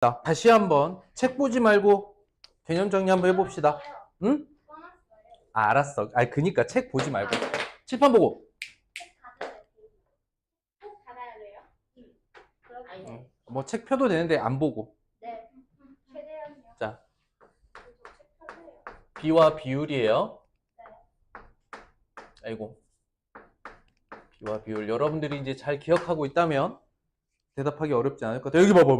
자, 다시 한번 책 보지 말고 개념 정리 한번 해봅시다. 응? 아, 알았어. 아, 그니까 책 보지 말고 칠판 보고. 뭐 책 펴도 되는데 안 보고. 네. 최대한요. 자, 비와 비율이에요. 아이고. 비와 비율. 여러분들이 이제 잘 기억하고 있다면 대답하기 어렵지 않을 것 같아요. 여기 봐봐.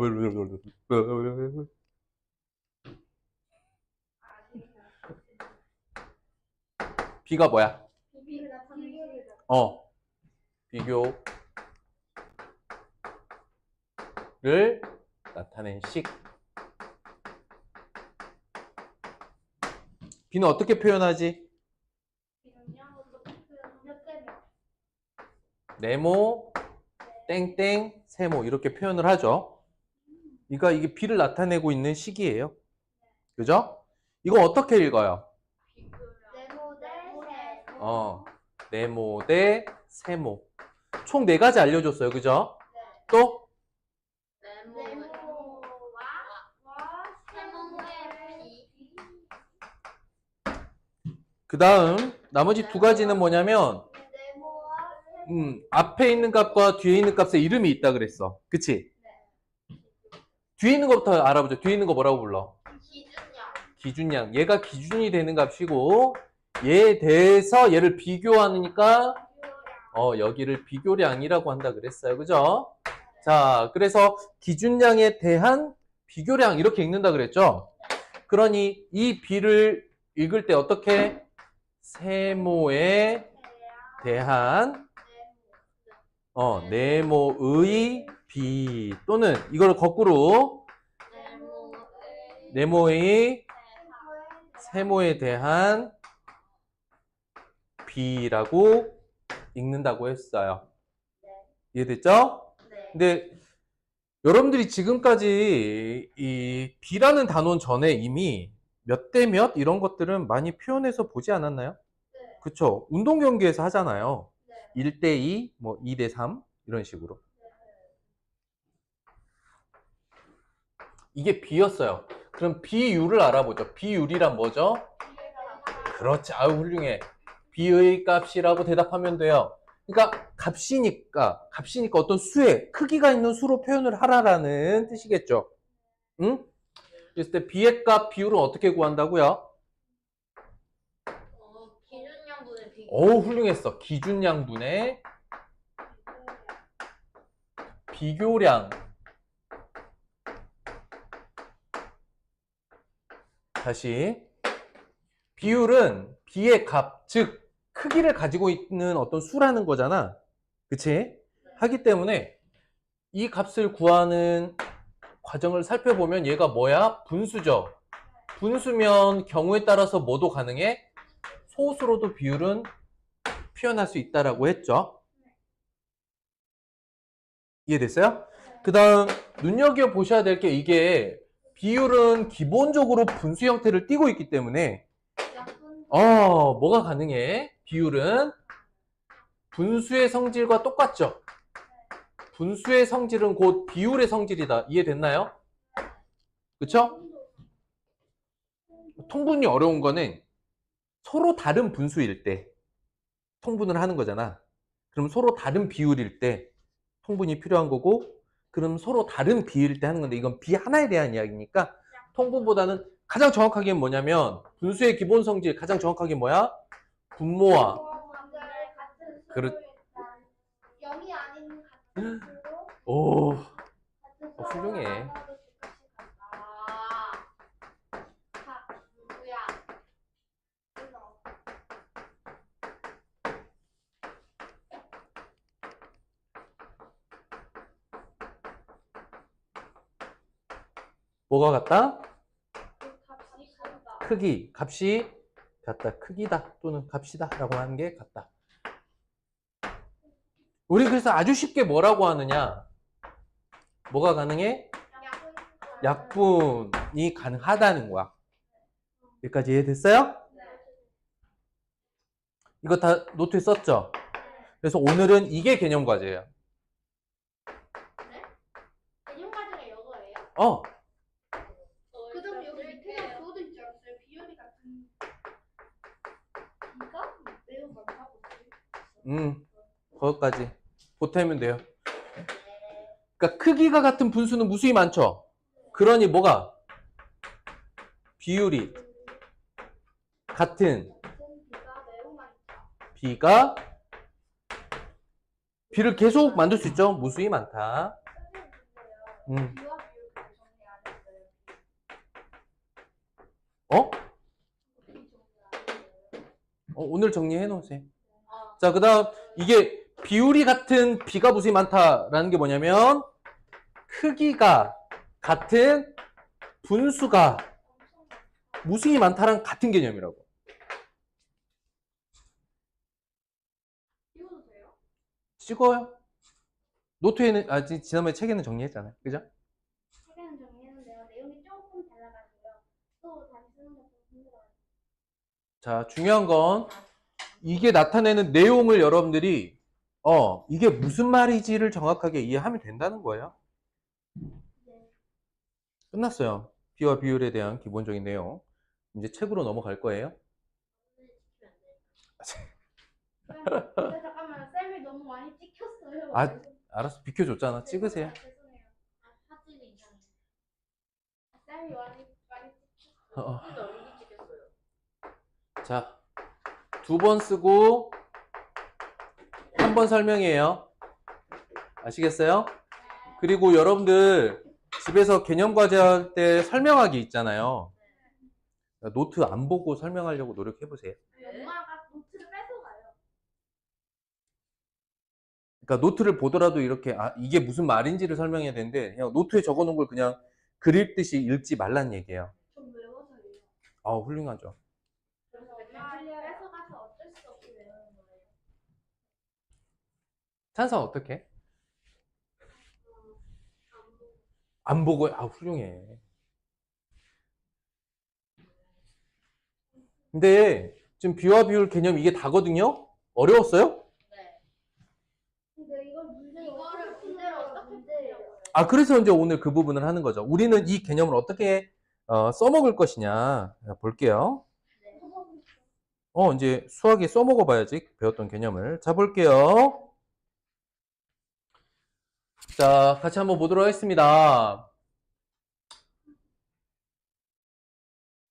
비가 뭐야? 비교를 나타낸 식. 비는 어떻게 표현하지? 네모, 땡땡, 세모 이렇게 표현을 하죠. 그러니까 이게 비를 나타내고 있는 식이에요. 그죠? 이거 어떻게 읽어요? 네모 대 세모. 총 4가지 알려줬어요. 그죠? 또? 그 다음 나머지 2가지는 뭐냐면 앞에 있는 값과 뒤에 있는 값에 이름이 있다 그랬어. 그치? 뒤에 있는 것부터 알아보죠. 뒤에 있는 거 뭐라고 불러? 기준량. 얘가 기준이 되는 값이고 얘에 대해서 얘를 비교하니까 여기를 비교량이라고 한다 그랬어요. 그죠? 자, 그래서 기준량에 대한 비교량 이렇게 읽는다 그랬죠? 그러니 이 비를 읽을 때 어떻게? 세모에 대한 네모의 비 또는 이걸 거꾸로 네모의 세모에 대한 비라고 읽는다고 했어요. 이해됐죠? 근데 여러분들이 지금까지 이 비라는 단원 전에 이미 몇 대 몇 이런 것들은 많이 표현해서 보지 않았나요? 그쵸? 운동 경기에서 하잖아요. 1대 2, 뭐 2대 3 이런 식으로. 이게 비였어요. 그럼 비율을 알아보죠. 비율이란 뭐죠? 그렇지. 아유 훌륭해. 비의 값이라고 대답하면 돼요. 그러니까 값이니까 어떤 수의 크기가 있는 수로 표현을 하라라는 뜻이겠죠. 응? 그랬을 때 비의 값 비율은 어떻게 구한다고요? 기준량분의 비교. 훌륭했어. 기준량분의 비교량. 다시. 비율은 비의 값, 즉 크기를 가지고 있는 어떤 수라는 거잖아. 그치? 하기 때문에 이 값을 구하는 과정을 살펴보면 얘가 뭐야? 분수죠. 분수면 경우에 따라서 뭐도 가능해? 소수로도 비율은 표현할 수 있다라고 했죠. 이해됐어요? 그 다음 눈여겨보셔야 될 게 이게 비율은 기본적으로 분수 형태를 띠고 있기 때문에 뭐가 가능해? 비율은 분수의 성질과 똑같죠? 분수의 성질은 곧 비율의 성질이다. 이해됐나요? 그쵸? 통분이 어려운 거는 서로 다른 분수일 때 통분을 하는 거잖아. 그럼 서로 다른 비율일 때 통분이 필요한 거고, 그럼 서로 다른 비율일 때 하는 건데 이건 비 하나에 대한 이야기니까 통분보다는 가장 정확하게 뭐냐면 분수의 기본 성질 가장 정확하게 뭐야? 분모와 그렇 0이 아닌 같은 수로 오 훌륭해. 뭐가 같다? 크기, 값이 같다, 크기다 또는 값이다 라고 하는 게 같다. 우리 그래서 아주 쉽게 뭐라고 하느냐? 뭐가 가능해? 약분이 가능하다는 거야. 여기까지 이해됐어요? 이거 다 노트에 썼죠? 그래서 오늘은 이게 개념 과제예요. 개념 과제가 이거예요? 거기까지 보태면 돼요. 그러니까 크기가 같은 분수는 무수히 많죠. 그러니 뭐가 비율이 같은 비가 매우 많다. B가 B를 계속 만들 수 있죠. 무수히 많다. 선생님 근데요. 비와 비율 다 정리 안 했어요. 어? 비 정리 안 했어요. 오늘 정리해 놓으세요. 아, 자, 그 다음 이게 비율이 같은 B가 무수히 많다라는 게 뭐냐면 크기가 같은 분수가 무수히 많다랑 같은 개념이라고. 띄워도 돼요? 찍어요. 노트에는 지난번에 책에는 정리했잖아요. 그죠? 책에는 정리했는데요. 내용이 조금 달라가지고요. 또 다시 쓰는 것도 힘들어요. 자, 중요한 건 이게 나타내는 내용을 여러분들이 이게 무슨 말이지를 정확하게 이해하면 된다는 거예요. 네. 끝났어요. 비와 비율에 대한 기본적인 내용. 이제 책으로 넘어갈 거예요. 근데 잠깐만, 쌤이 너무 많이 찍혔어요. 아, 알았어. 비켜줬잖아. 찍으세요. 죄송해요. 사진이 이상해. 쌤이 많이 찍혔어요. 어. 근데 언제 찍혔어요? 자, 2번 쓰고 한 번 설명해요. 아시겠어요? 그리고 여러분들 집에서 개념 과제 할 때 설명하기 있잖아요. 노트 안 보고 설명하려고 노력해 보세요. 엄마가 노트를 뺏어가요. 그러니까 노트를 보더라도 이렇게 이게 무슨 말인지를 설명해야 되는데 그냥 노트에 적어 놓은 걸 그냥 그릴 듯이 읽지 말란 얘기예요. 좀 외워서요. 훌륭하죠. 그래서 맨날 뺏어가서 어쩔 수 없이 외우는 거예요. 찬성 어떻게? 안 보고 훌륭해. 근데 지금 비와 비율 개념 이게 다거든요. 어려웠어요? 네. 근데 이거를 문제로 어떻게 풀어요? 그래서 이제 오늘 그 부분을 하는 거죠. 우리는 이 개념을 어떻게 써먹을 것이냐 볼게요. 네. 이제 수학에 써먹어 봐야지 배웠던 개념을. 자, 볼게요. 자, 같이 한번 보도록 하겠습니다.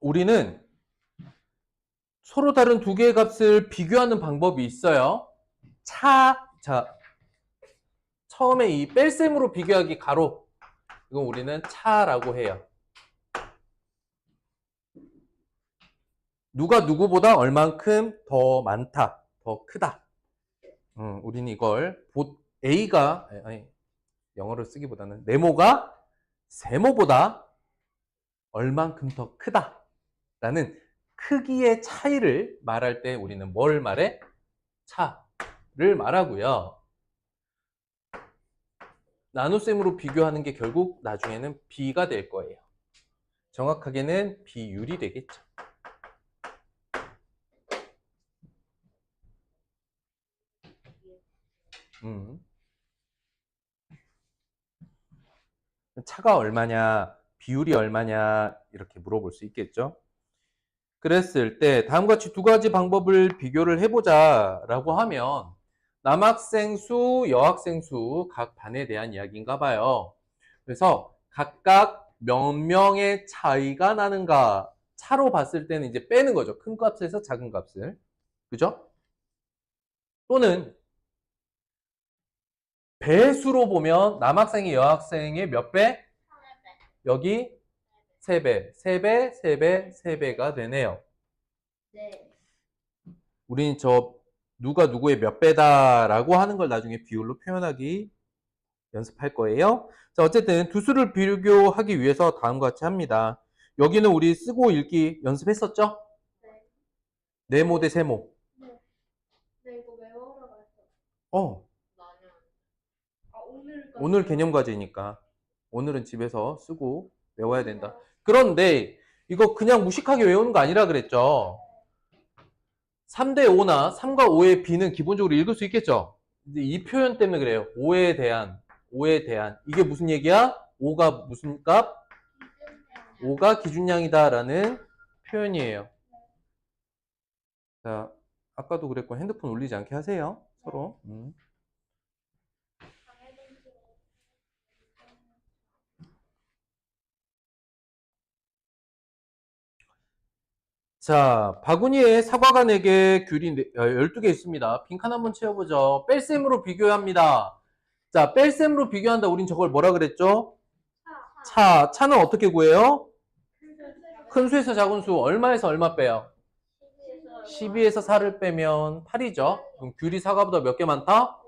우리는 서로 다른 두 개의 값을 비교하는 방법이 있어요. 자, 처음에 이 뺄셈으로 비교하기 가로. 이건 우리는 차라고 해요. 누가 누구보다 얼만큼 더 많다, 더 크다. 우리는 이걸 A가, 영어를 쓰기보다는 네모가 세모보다 얼만큼 더 크다 라는 크기의 차이를 말할 때 우리는 뭘 말해? 차를 말하고요. 나눗셈으로 비교하는 게 결국 나중에는 B가 될 거예요. 정확하게는 비율이 되겠죠. 차가 얼마냐, 비율이 얼마냐 이렇게 물어볼 수 있겠죠. 그랬을 때 다음과 같이 두 가지 방법을 비교를 해보자 라고 하면 남학생 수, 여학생 수 각 반에 대한 이야기인가 봐요. 그래서 각각 몇 명의 차이가 나는가, 차로 봤을 때는 이제 빼는 거죠. 큰 값에서 작은 값을. 그죠? 또는 배수로 보면 남학생이 여학생의 몇 배? 여기 3배, 3배, 3배, 3배가 되네요. 네. 우린 누가 누구의 몇 배다라고 하는 걸 나중에 비율로 표현하기 연습할 거예요. 자, 어쨌든 두 수를 비교하기 위해서 다음과 같이 합니다. 여기는 우리 쓰고 읽기 연습했었죠? 네. 네모 대 세모. 네. 네, 이거 외워라 그랬어. 오늘 개념 과제니까 오늘은 집에서 쓰고 외워야 된다. 그런데 이거 그냥 무식하게 외우는 거 아니라 그랬죠. 3대 5나 3과 5의 B는 기본적으로 읽을 수 있겠죠. 이제 이 표현 때문에 그래요. 5에 대한 이게 무슨 얘기야? 5가 무슨 값? 5가 기준량이다 라는 표현이에요. 자, 아까도 그랬고 핸드폰 울리지 않게 하세요. 서로. 자, 바구니에 사과가 4개, 귤이 12개 있습니다. 빈칸 한번 채워보죠. 뺄셈으로 비교합니다. 자, 뺄셈으로 비교한다. 우린 저걸 뭐라 그랬죠? 차는 어떻게 구해요? 큰 수에서 작은 수 얼마에서 얼마 빼요? 12에서 4를 빼면 8이죠. 그럼 귤이 사과보다 몇 개 많다?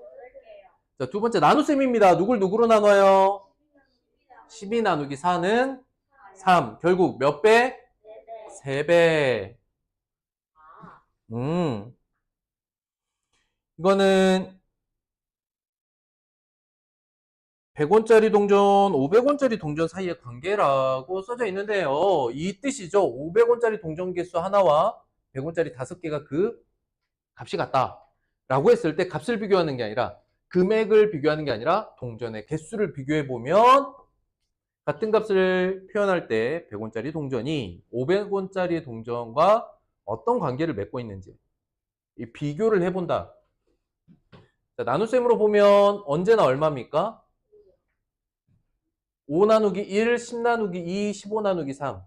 자, 두 번째 나눗셈입니다. 누굴 누구로 나눠요? 12 나누기 4는 3. 결국 몇 배? 3배. 이거는 100원짜리 동전, 500원짜리 동전 사이의 관계라고 써져 있는데요. 이 뜻이죠. 500원짜리 동전 개수 하나와 100원짜리 5개가 그 값이 같다. 라고 했을 때 값을 비교하는 게 아니라 금액을 비교하는 게 아니라 동전의 개수를 비교해 보면 같은 값을 표현할 때 100원짜리 동전이 500원짜리 동전과 어떤 관계를 맺고 있는지 이 비교를 해본다. 자, 나눗셈으로 보면 언제나 얼마입니까? 5 나누기 1, 10 나누기 2, 15 나누기 3.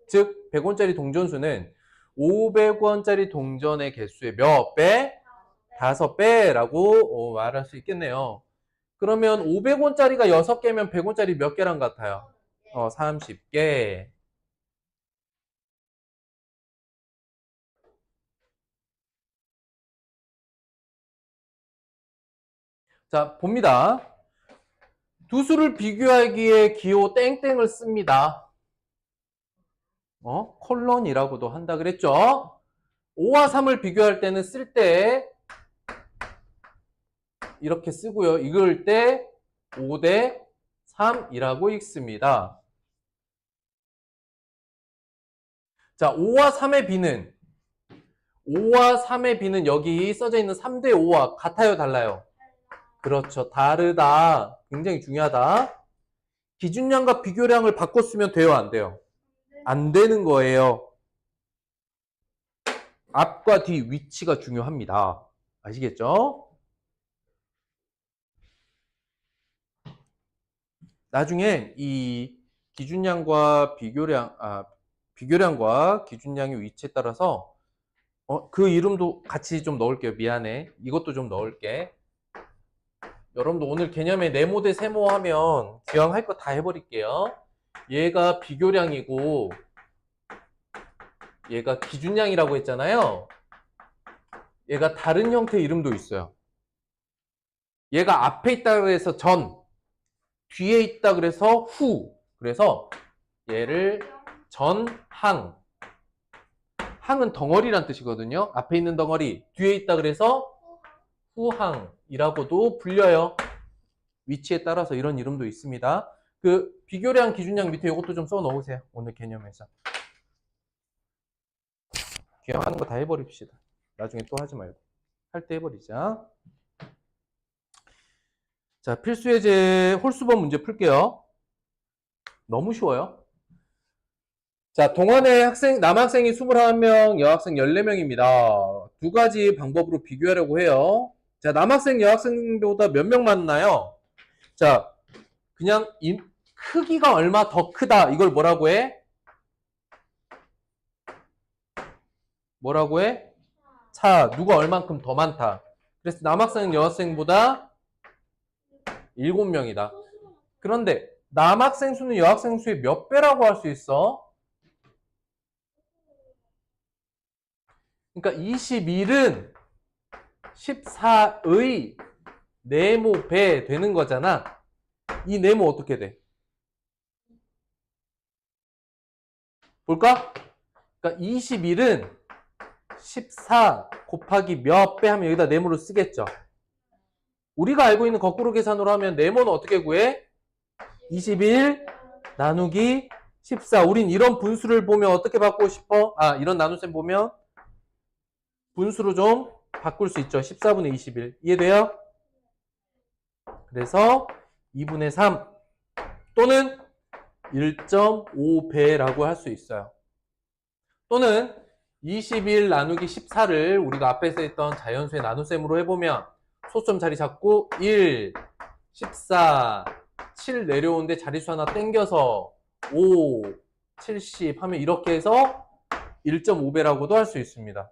즉 100원짜리 동전수는 500원짜리 동전의 개수의 몇 배? 5배라고 말할 수 있겠네요. 그러면 500원짜리가 6개면 100원짜리 몇 개랑 같아요? 30개. 자, 봅니다. 두 수를 비교하기에 기호 땡땡을 씁니다. 콜론이라고도 한다 그랬죠? 5와 3을 비교할 때는 쓸 때 이렇게 쓰고요. 읽을 때 5대 3이라고 읽습니다. 자, 5와 3의 비는 5와 3의 비는 여기 써져 있는 3대 5와 같아요, 달라요? 그렇죠. 다르다. 굉장히 중요하다. 기준량과 비교량을 바꿔 쓰면 돼요, 안 돼요? 안 되는 거예요. 앞과 뒤 위치가 중요합니다. 아시겠죠? 나중에 이 기준량과 비교량과 기준량의 위치에 따라서 그 이름도 같이 좀 넣을게요. 미안해. 이것도 좀 넣을게. 여러분도 오늘 개념에 네모 대 세모 하면 기왕 할 거 다 해버릴게요. 얘가 비교량이고 얘가 기준량이라고 했잖아요. 얘가 다른 형태의 이름도 있어요. 얘가 앞에 있다 그래서 전, 뒤에 있다 그래서 후. 그래서 얘를 전항. 항은 덩어리란 뜻이거든요. 앞에 있는 덩어리, 뒤에 있다 그래서 후항이라고도 불려요. 위치에 따라서 이런 이름도 있습니다. 그 비교량, 기준량 밑에 이것도 좀 써 넣으세요. 오늘 개념에서. 기억하는 거 다 해버립시다. 나중에 또 하지 말고. 할 때 해버리자. 자, 필수예제 홀수번 문제 풀게요. 너무 쉬워요. 자, 동안에 남학생이 21명, 여학생 14명입니다. 두 가지 방법으로 비교하려고 해요. 자, 남학생, 여학생보다 몇 명 많나요? 자, 그냥 크기가 얼마 더 크다. 이걸 뭐라고 해? 뭐라고 해? 차. 누가 얼만큼 더 많다. 그래서 남학생, 여학생보다 7명이다. 그런데 남학생 수는 여학생 수의 몇 배라고 할 수 있어? 그러니까 21은 14의 네모 배 되는 거잖아. 이 네모 어떻게 돼? 볼까? 그러니까 21은 14 곱하기 몇 배 하면 여기다 네모를 쓰겠죠. 우리가 알고 있는 거꾸로 계산으로 하면 네모는 어떻게 구해? 21 나누기 14. 우린 이런 분수를 보면 어떻게 바꾸고 싶어? 이런 나눗셈 보면 분수로 좀 바꿀 수 있죠. 14분의 21. 이해돼요? 그래서 2분의 3 또는 1.5배라고 할 수 있어요. 또는 21 나누기 14를 우리가 앞에서 했던 자연수의 나눗셈으로 해보면 소수점 자리 잡고 1, 14, 7 내려오는데 자릿수 하나 땡겨서 5, 70 하면 이렇게 해서 1.5배라고도 할 수 있습니다.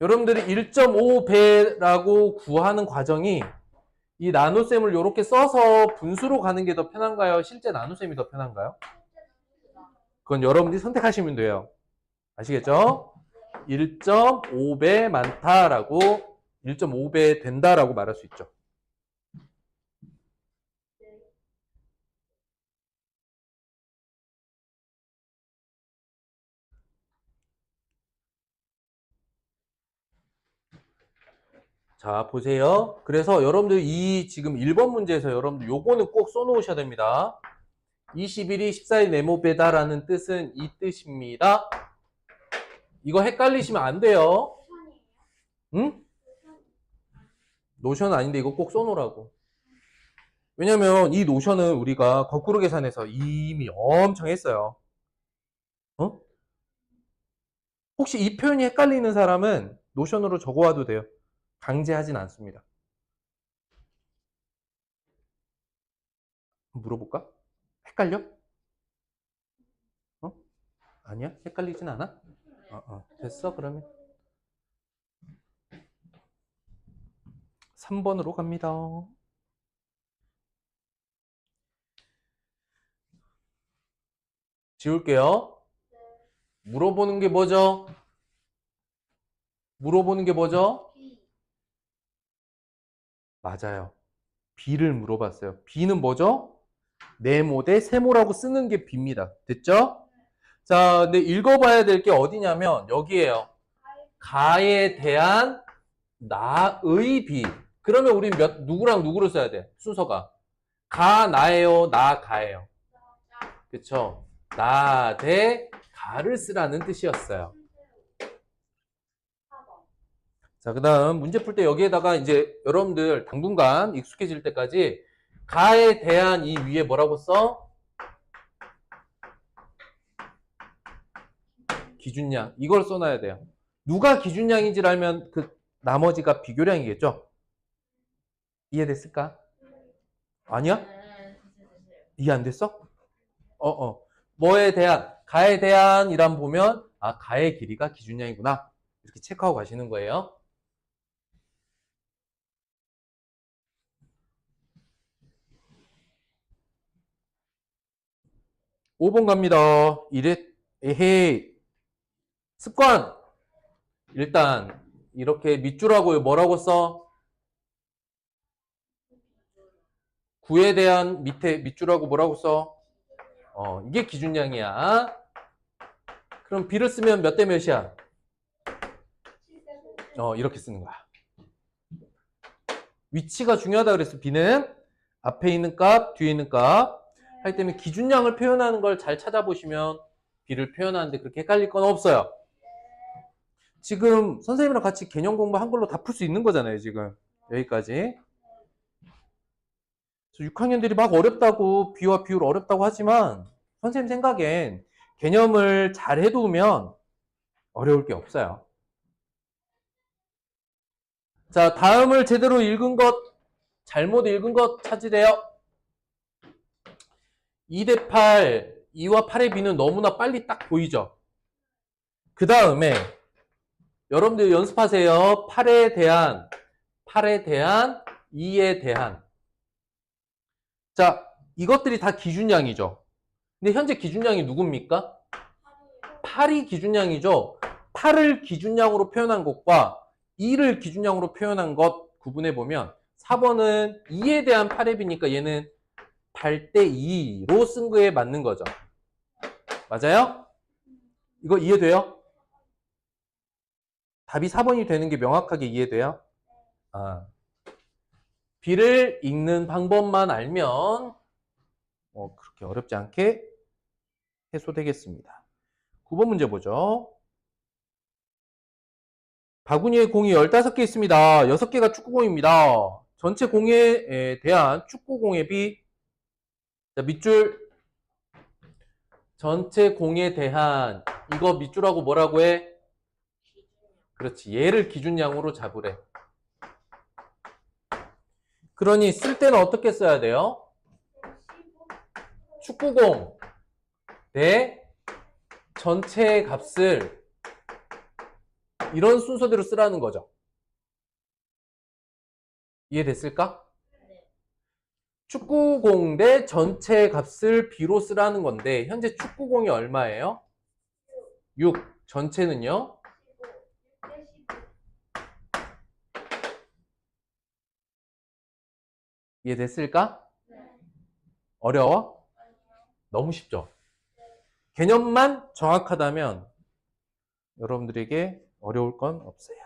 여러분들이 1.5배라고 구하는 과정이 이 나눗셈을 이렇게 써서 분수로 가는 게 더 편한가요? 실제 나눗셈이 더 편한가요? 그건 여러분들이 선택하시면 돼요. 아시겠죠? 1.5배 많다라고 1.5배 된다라고 말할 수 있죠. 자, 보세요. 그래서 여러분들 이 지금 1번 문제에서 여러분들 요거는 꼭 써놓으셔야 됩니다. 21이 14의 네모배다라는 뜻은 이 뜻입니다. 이거 헷갈리시면 안 돼요. 응? 노션 아닌데 이거 꼭 써놓으라고. 왜냐면 이 노션은 우리가 거꾸로 계산해서 이미 엄청 했어요. 어? 혹시 이 표현이 헷갈리는 사람은 노션으로 적어와도 돼요. 강제하진 않습니다. 물어볼까? 헷갈려? 어? 아니야? 헷갈리진 않아? 됐어, 그러면. 3번으로 갑니다. 지울게요. 물어보는 게 뭐죠? 물어보는 게 뭐죠? 맞아요. B를 물어봤어요. B는 뭐죠? 네모 대 세모라고 쓰는 게 B입니다. 됐죠? 자, 근데 읽어봐야 될 게 어디냐면 여기에요. 가에 대한 나의 비. 그러면 우리 누구랑 누구를 써야 돼? 순서가. 가 나예요, 나 가예요. 그쵸? 나 대 가를 쓰라는 뜻이었어요. 자, 그 다음 문제 풀 때 여기에다가 이제 여러분들 당분간 익숙해질 때까지 가에 대한 이 위에 뭐라고 써? 기준량. 이걸 써놔야 돼요. 누가 기준량인지를 알면 그 나머지가 비교량이겠죠? 이해됐을까? 아니야? 이해 안 됐어? 뭐에 대한, 가에 대한 이란 보면, 아, 가의 길이가 기준량이구나. 이렇게 체크하고 가시는 거예요. (5번) 갑니다. 에헤이. 습관. 일단, 이렇게 밑줄하고 뭐라고 써? 9에 대한 밑에 밑줄하고 뭐라고 써? 이게 기준량이야. 그럼 B를 쓰면 몇 대 몇이야? 이렇게 쓰는 거야. 위치가 중요하다 그랬어. B는 앞에 있는 값, 뒤에 있는 값. 하기 때문에 기준량을 표현하는 걸 잘 찾아보시면 B를 표현하는데 그렇게 헷갈릴 건 없어요. 지금 선생님이랑 같이 개념 공부 한글로 다 풀 수 있는 거잖아요. 지금 여기까지. 6학년들이 막 어렵다고 B와 비율 어렵다고 하지만 선생님 생각엔 개념을 잘 해두면 어려울 게 없어요. 자, 다음을 제대로 읽은 것, 잘못 읽은 것 찾으래요. 2대 8, 2와 8의 B는 너무나 빨리 딱 보이죠? 그 다음에 여러분들 연습하세요. 8에 대한, 2에 대한. 자, 이것들이 다 기준량이죠. 근데 현재 기준량이 누굽니까? 8이 기준량이죠. 8을 기준량으로 표현한 것과 2를 기준량으로 표현한 것 구분해보면 4번은 2에 대한 8의 B니까 얘는 8대 2로 쓴 거에 맞는 거죠. 맞아요? 이거 이해돼요? 답이 4번이 되는 게 명확하게 이해돼요? B를 읽는 방법만 알면 그렇게 어렵지 않게 해소되겠습니다. 9번 문제 보죠. 바구니에 공이 15개 있습니다. 6개가 축구공입니다. 전체 공에 대한 축구공의 B. 자, 밑줄. 전체 공에 대한 이거 밑줄하고 뭐라고 해? 그렇지. 얘를 기준량으로 잡으래. 그러니 쓸 때는 어떻게 써야 돼요? 15. 축구공 대 전체 값을 이런 순서대로 쓰라는 거죠. 이해됐을까? 축구공 대 전체 값을 B로 쓰라는 건데 현재 축구공이 얼마예요? 6. 전체는요? 이해됐을까? 어려워? 너무 쉽죠? 개념만 정확하다면 여러분들에게 어려울 건 없어요.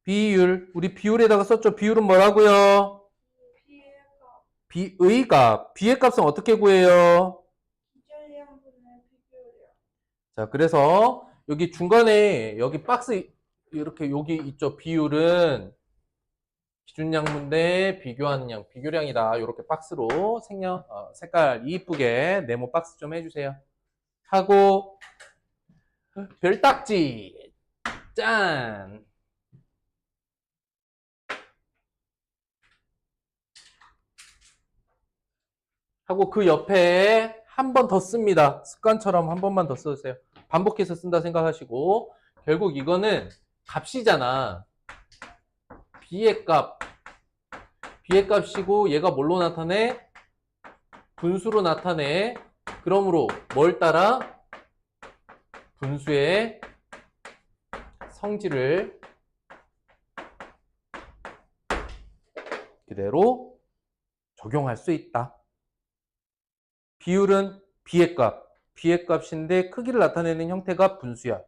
비율, 우리 비율에다가 썼죠? 비율은 뭐라고요? 비의 값. 비의 값은 어떻게 구해요? 자, 그래서 여기 중간에 여기 박스 이렇게 여기 있죠? 비율은 기준양분 대 비교하는 양, 비교량이다. 이렇게 박스로 색깔 이쁘게 네모 박스 좀 해주세요. 하고 별딱지 짠. 하고 그 옆에 한 번 더 씁니다. 습관처럼 한 번만 더 써주세요. 반복해서 쓴다 생각하시고 결국 이거는 값이잖아. B의 값이고 얘가 뭘로 나타내? 분수로 나타내. 그러므로 뭘 따라? 분수의 성질을 그대로 적용할 수 있다. 비율은 B의 값인데 크기를 나타내는 형태가 분수야.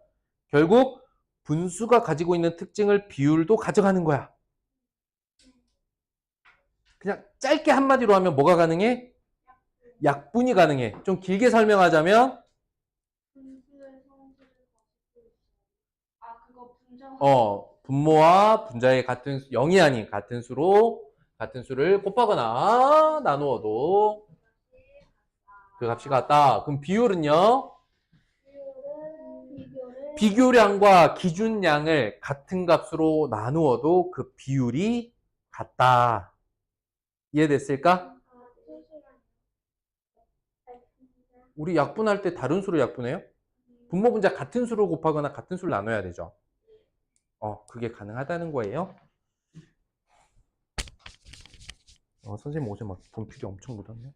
결국 분수가 가지고 있는 특징을 비율도 가져가는 거야. 그냥 짧게 한마디로 하면 뭐가 가능해? 약분이 가능해. 좀 길게 설명하자면 분모와 분자의 같은 0이 아닌 같은 수를 곱하거나 나누어도 그 값이 같다. 그럼 비율은요? 비교량과 기준량을 같은 값으로 나누어도 그 비율이 같다. 이해됐을까? 우리 약분할 때 다른 수로 약분해요? 분모 분자 같은 수로 곱하거나 같은 수를 나눠야 되죠. 그게 가능하다는 거예요. 선생님 옷에 막 분필이 엄청 묻었네.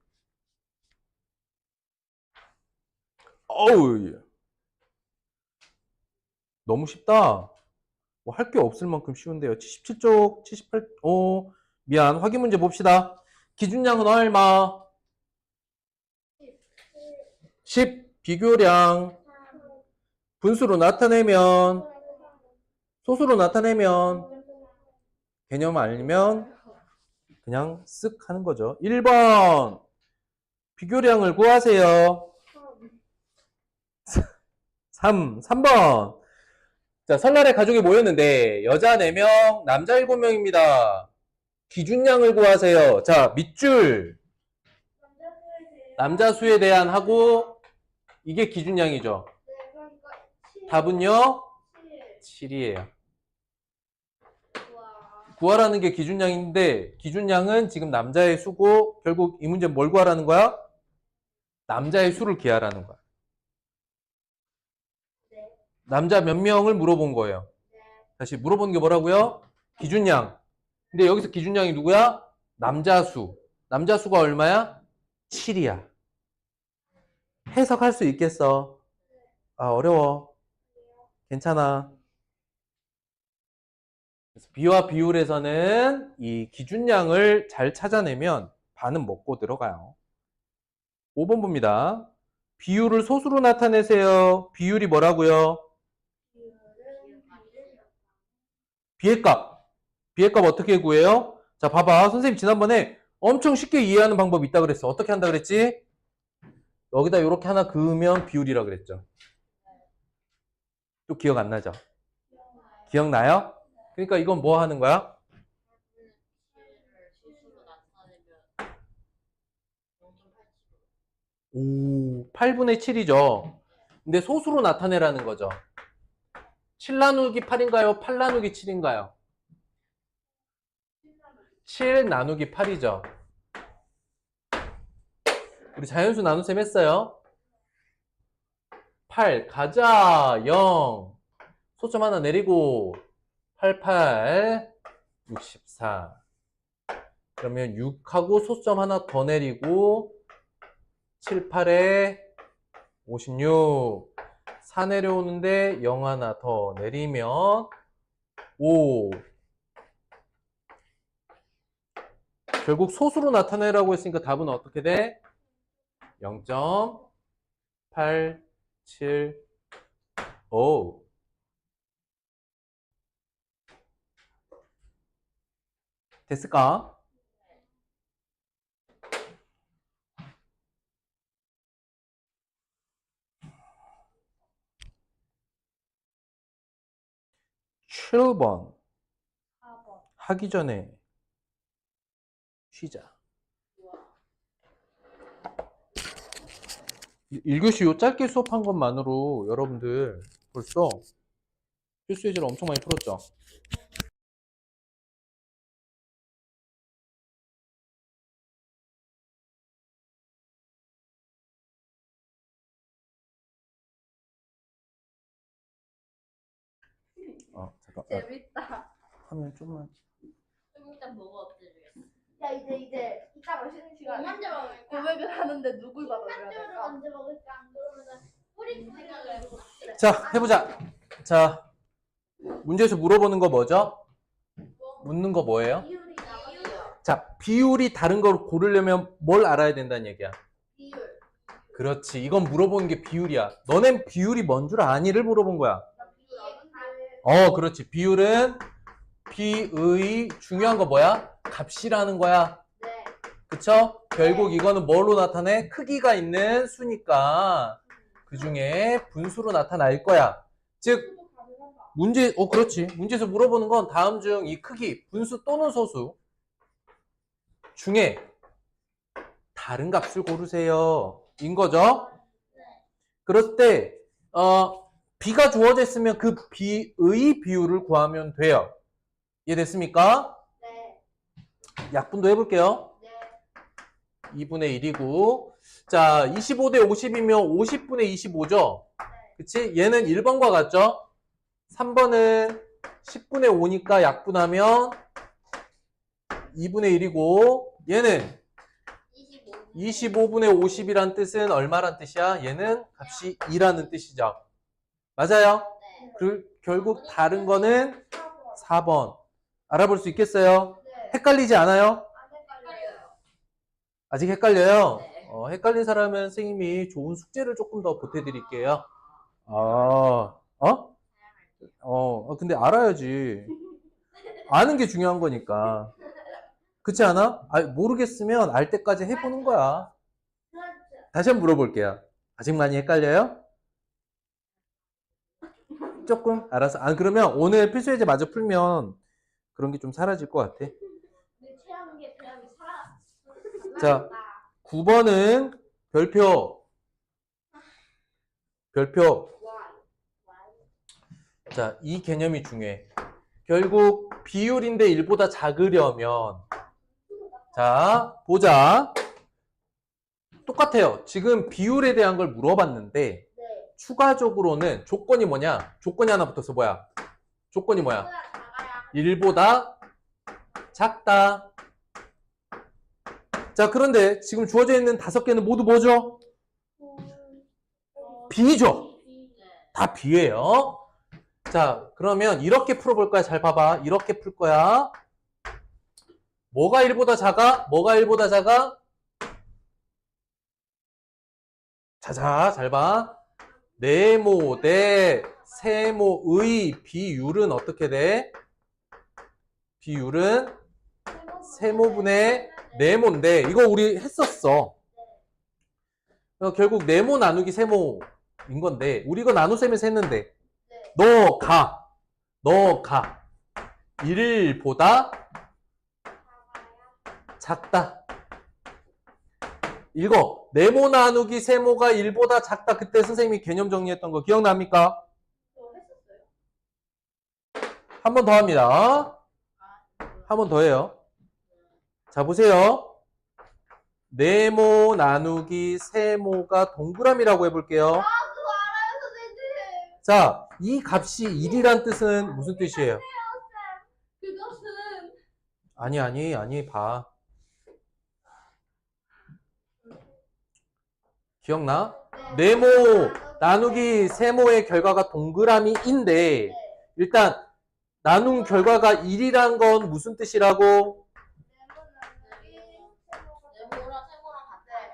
어우, 너무 쉽다. 뭐 할 게 없을 만큼 쉬운데요. 77쪽, 78, 미안. 확인 문제 봅시다. 기준량은 얼마? 10. 비교량. 분수로 나타내면, 소수로 나타내면, 개념 알면 그냥 쓱 하는 거죠. 1번. 비교량을 구하세요. 3번. 자, 설날에 가족이 모였는데 여자 4명, 남자 7명입니다. 기준량을 구하세요. 자, 밑줄. 남자 수에 대한 하고 이게 기준량이죠. 답은요? 7이에요. 구하라는 게 기준량인데 기준량은 지금 남자의 수고 결국 이 문제는 뭘 구하라는 거야? 남자의 수를 기하라는 거야. 남자 몇 명을 물어본 거예요. 다시 물어본 게 뭐라고요? 기준량. 근데 여기서 기준량이 누구야? 남자수. 남자수가 얼마야? 7이야. 해석할 수 있겠어? 어려워. 괜찮아. 그래서 비와 비율에서는 이 기준량을 잘 찾아내면 반은 먹고 들어가요. 5번 봅니다. 비율을 소수로 나타내세요. 비율이 뭐라고요? B의 값. B의 값 어떻게 구해요? 자, 봐봐. 선생님 지난번에 엄청 쉽게 이해하는 방법이 있다 그랬어. 어떻게 한다 그랬지? 여기다 이렇게 하나 그으면 비율이라 그랬죠. 또 기억 안 나죠? 기억나요? 그러니까 이건 뭐 하는 거야? 오, 8분의 7이죠. 근데 소수로 나타내라는 거죠. 7 나누기 8인가요? 8 나누기 7인가요? 7 나누기 8이죠. 우리 자연수 나눗셈 했어요. 8 가자 0 소점 하나 내리고 88 64 그러면 6하고 소점 하나 더 내리고 7, 8에 56 4 내려오는데 0 하나 더 내리면 5 결국 소수로 나타내라고 했으니까 답은 어떻게 돼? 0.875 됐을까? 칠 번 4번. 하기 전에 쉬자. 1교시 요 짧게 수업한 것만으로 여러분들 벌써 필수 예제를 엄청 많이 풀었죠? 잠깐. 재밌다. 화면 좀만. 좀 이따 뭐가 없어져요? 야 이제 이따가 쉬는 시간에 먼저 먹을까? 고백을 하는데 누굴 받아줘야 한쪽으로 될까? 먼저 먹을까? 안 그러면은 뿌리 생각을 해보고. 자, 해보자. 자, 문제에서 물어보는 거 뭐죠? 묻는 거 뭐예요? 비율이 나와요. 자, 비율이 다른 걸 고르려면 뭘 알아야 된다는 얘기야? 비율. 그렇지. 이건 물어보는 게 비율이야. 너넨 비율이 뭔 줄 아니를 물어본 거야. 나 비율 아는데. 그렇지. 비율은 비의 중요한 거 뭐야? 값이라는 거야. 네. 그쵸? 결국 이거는 뭘로 나타내? 크기가 있는 수니까 그 중에 분수로 나타날 거야. 즉, 그렇지. 문제에서 물어보는 건 다음 중 이 크기, 분수 또는 소수 중에 다른 값을 고르세요. 인 거죠? 그럴 때, B가 주어져 있으면 그 B의 비율을 구하면 돼요. 이해됐습니까? 네. 약분도 해볼게요. 네. 2분의 1이고. 자, 25대 50이면 50분의 25죠? 그치? 얘는 1번과 같죠? 3번은 10분의 5니까 약분하면 2분의 1이고, 얘는 25분의 50이란 뜻은 얼마란 뜻이야? 얘는 값이 2라는 뜻이죠. 맞아요? 네. 결국 다른 거는 4번. 알아볼 수 있겠어요? 네. 헷갈리지 않아요? 안 헷갈려요. 아직 헷갈려요? 네. 헷갈린 사람은 선생님이 좋은 숙제를 조금 더 보태드릴게요. 근데 알아야지. 아는 게 중요한 거니까. 그렇지 않아? 모르겠으면 알 때까지 해보는 거야. 그렇죠. 다시 한번 물어볼게요. 아직 많이 헷갈려요? 조금? 알았어. 그러면 오늘 필수 예제 마저 풀면 그런 게 좀 사라질 것 같아. 내 최악의 대학이 살아. 자, 9번은 별표. 자, 이 개념이 중요해. 결국 비율인데 1보다 작으려면 자, 보자. 똑같아요. 지금 비율에 대한 걸 물어봤는데 네. 추가적으로는 조건이 뭐냐? 조건이 하나 붙어서 뭐야? 조건이 뭐야? 보다 작아야. 1보다 작다. 자, 그런데 지금 주어져 있는 5개는 모두 뭐죠? B죠? 다 B예요. 자, 그러면 이렇게 풀어볼 거야. 잘 봐봐. 이렇게 풀 거야. 뭐가 1보다 작아? 뭐가 1보다 작아? 자자, 잘 봐. 네모 대 세모의 비율은 어떻게 돼? 비율은 세모분의 네모인데 이거 우리 했었어. 결국 네모 나누기 세모인 건데 우리 이거 나눗셈에서 했는데 너 가. 1보다 작다. 읽어. 네모 나누기 세모가 1보다 작다. 그때 선생님이 개념 정리했던 거 기억납니까? 한 번 더 합니다. 한 번 더 해요. 자, 보세요. 네모 나누기 세모가 동그라미라고 해볼게요. 그거 알아요, 선생님. 자, 이 값이 1이란 뜻은 무슨 뜻이에요? 그것은 아니, 봐. 기억나? 네모 나누기 세모의 결과가 동그라미인데, 일단, 나눈 결과가 1이란 건 무슨 뜻이라고? 네모랑 세모랑 같아요.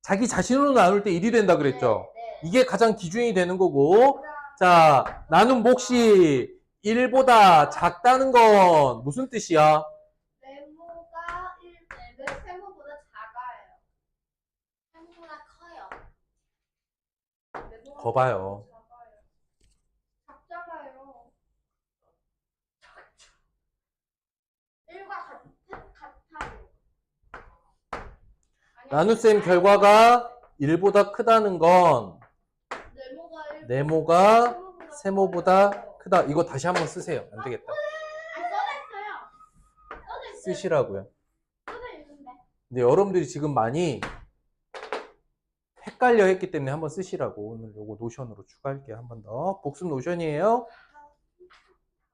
자기 자신으로 나눌 때 1이 된다 그랬죠? 네. 이게 가장 기준이 되는 거고, 자, 나눈 몫이 1보다 작다는 건 무슨 뜻이야? 네모가 세모보다 작아요. 세모보다 커요. 네모가 거 봐요. 작잖아요. 1과 같아요. 나눗셈 결과가 1보다 크다는 건 네모가 세모보다 크다. 이거 다시 한번 쓰세요. 안 되겠다. 쓰시라고요. 근데 여러분들이 지금 많이 헷갈려 했기 때문에 한번 쓰시라고. 오늘 요거 노션으로 추가할게요. 한 번 더. 복습 노션이에요.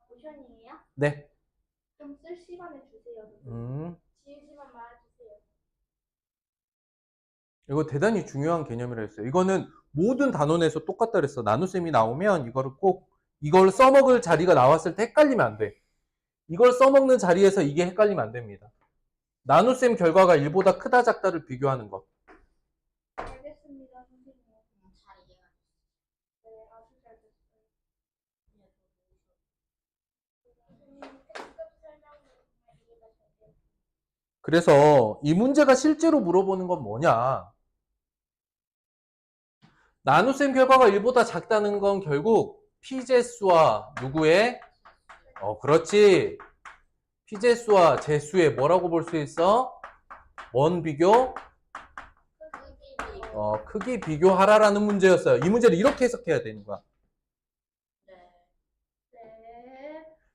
모션이에요? 네. 좀 쓸 시간을 주세요. 지우지만 말아주세요. 이거 대단히 중요한 개념이라 했어요. 이거는 모든 단원에서 똑같다 그랬어. 나눗셈이 나오면 이걸 써먹을 자리가 나왔을 때 헷갈리면 안 돼. 이걸 써먹는 자리에서 이게 헷갈리면 안 됩니다. 나눗셈 결과가 1보다 크다 작다를 비교하는 것. 알겠습니다, 선생님. 잘 이해가 네, 아주 잘 됐어요. 그래서 이 문제가 실제로 물어보는 건 뭐냐? 나눗셈 결과가 1보다 작다는 건 결국 피제수와 누구의? 그렇지. 피제수와 제수의 뭐라고 볼 수 있어? 뭔 비교? 크기 비교하라라는 문제였어요. 이 문제를 이렇게 해석해야 되는 거야. 네.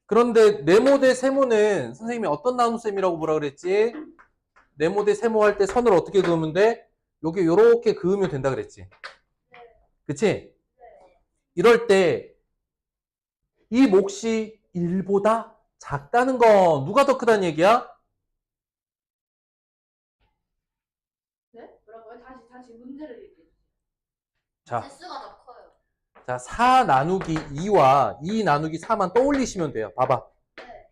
그런데 네모 대 세모는 선생님이 어떤 나눗셈이라고 뭐라 그랬지? 네모 대 세모 할 때 선을 어떻게 그으면 돼? 여기 요렇게 그으면 된다 그랬지. 그치? 이럴 때 이 몫이 1보다 작다는 건 누가 더 크다는 얘기야? 네? 뭐라고요? 다시 문제를 얘기해. 자, 개수가 더 커요. 자, 4 나누기 2와 2 나누기 4만 떠올리시면 돼요. 봐봐. 네.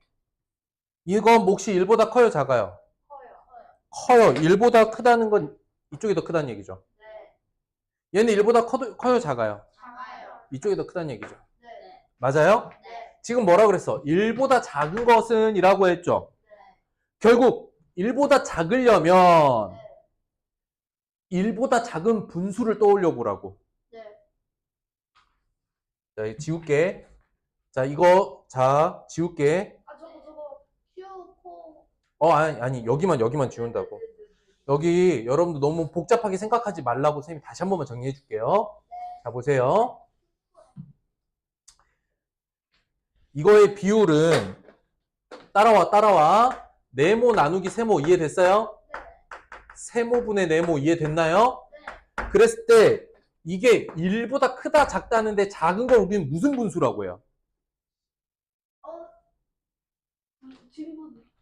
이건 몫이 1보다 커요, 작아요? 커요. 커요. 1보다 크다는 건 이쪽이 더 크다는 얘기죠. 네. 얘는 1보다 커요, 작아요? 작아요. 이쪽이 더 크다는 얘기죠. 네. 맞아요? 네. 지금 뭐라 그랬어? 1보다 작은 것은 이라고 했죠. 결국 1보다 작으려면 1보다 작은 분수를 떠올려 보라고. 네. 자, 이거 지울게. 자, 이거 지울게. 저거 Q, 코. 아니, 여기만 지운다고. 여기 여러분들 너무 복잡하게 생각하지 말라고 선생님이 다시 한 번만 정리해 줄게요. 자, 보세요. 이거의 비율은 따라와. 네모 나누기 세모 이해됐어요? 세모분의 네모 이해됐나요? 그랬을 때 이게 1보다 크다 작다는데 작은 걸 우리는 무슨 분수라고 해요?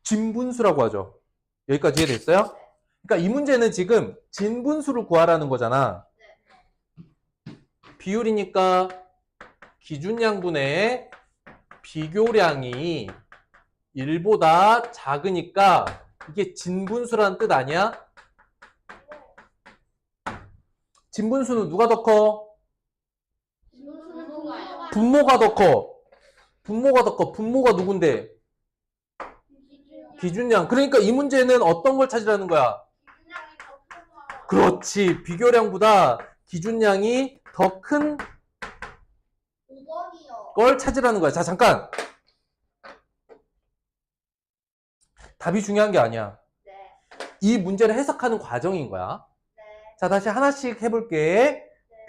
진분수라고 하죠. 여기까지 이해됐어요? 그러니까 이 문제는 지금 진분수를 구하라는 거잖아. 비율이니까 기준량분의 비교량이 1보다 작으니까 이게 진분수라는 뜻 아니야? 진분수는 누가 더 커? 분모가 더 커. 분모가 누군데? 기준량. 그러니까 이 문제는 어떤 걸 찾으라는 거야? 그렇지. 비교량보다 기준량이 더 큰 5번이요. 걸 찾으라는 거야. 자, 잠깐. 답이 중요한 게 아니야. 네. 이 문제를 해석하는 과정인 거야. 네. 자, 다시 하나씩 해볼게.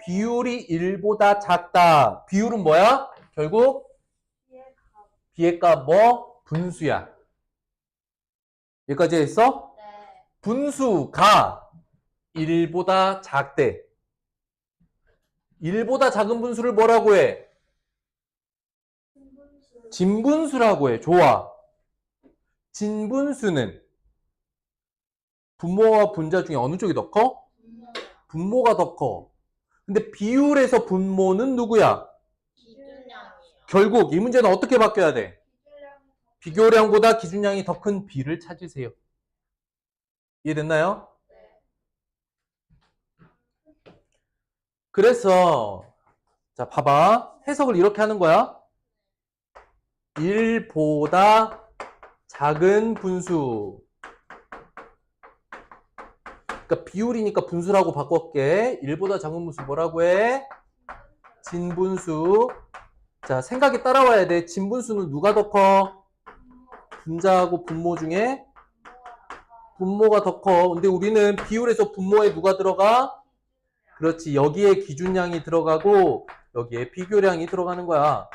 비율이 1보다 작다. 비율은 뭐야? 결국 B의 값 뭐? 분수야. 여기까지 했어? 네. 분수가 1보다 작대. 1보다 작은 분수를 뭐라고 해? 진분수라고 해. 좋아. 진분수는 분모와 분자 중에 어느 쪽이 더 커? 분모가 더 커. 근데 비율에서 분모는 누구야? 기준량이요. 결국 이 문제는 어떻게 바뀌어야 돼? 비교량보다 기준량이 더 큰 B를 찾으세요. 이해됐나요? 네. 그래서 자 봐봐. 해석을 이렇게 하는 거야. 1보다 작은 분수. 그러니까 비율이니까 분수라고 바꿀게. 1보다 작은 분수 뭐라고 해? 진분수. 자, 생각이 따라와야 돼. 진분수는 누가 더 커? 분자하고 분모 중에 분모가 더 커. 근데 우리는 비율에서 분모에 누가 들어가? 그렇지. 여기에 기준량이 들어가고 여기에 비교량이 들어가는 거야.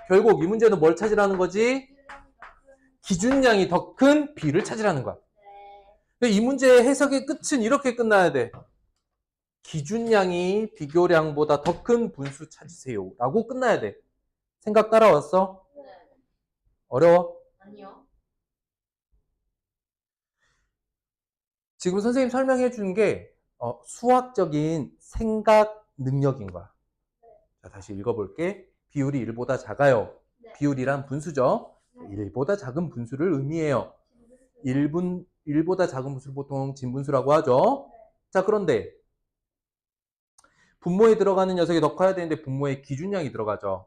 결국 이 문제는 뭘 찾으라는 거지? 기준량이 더 큰 B를 찾으라는 거야. 근데 이 문제의 해석의 끝은 이렇게 끝나야 돼. 기준량이 비교량보다 더 큰 분수 찾으세요. 라고 끝나야 돼. 생각 따라왔어? 네. 어려워? 아니요. 지금 선생님 설명해 주는 게 수학적인 생각 능력인 거야. 자, 다시 읽어볼게. 비율이 1보다 작아요. 네. 비율이란 분수죠. 1보다 작은 분수를 의미해요. 1보다 작은 분수를 보통 진분수라고 하죠. 자, 그런데 분모에 들어가는 녀석이 더 커야 되는데 분모에 기준량이 들어가죠.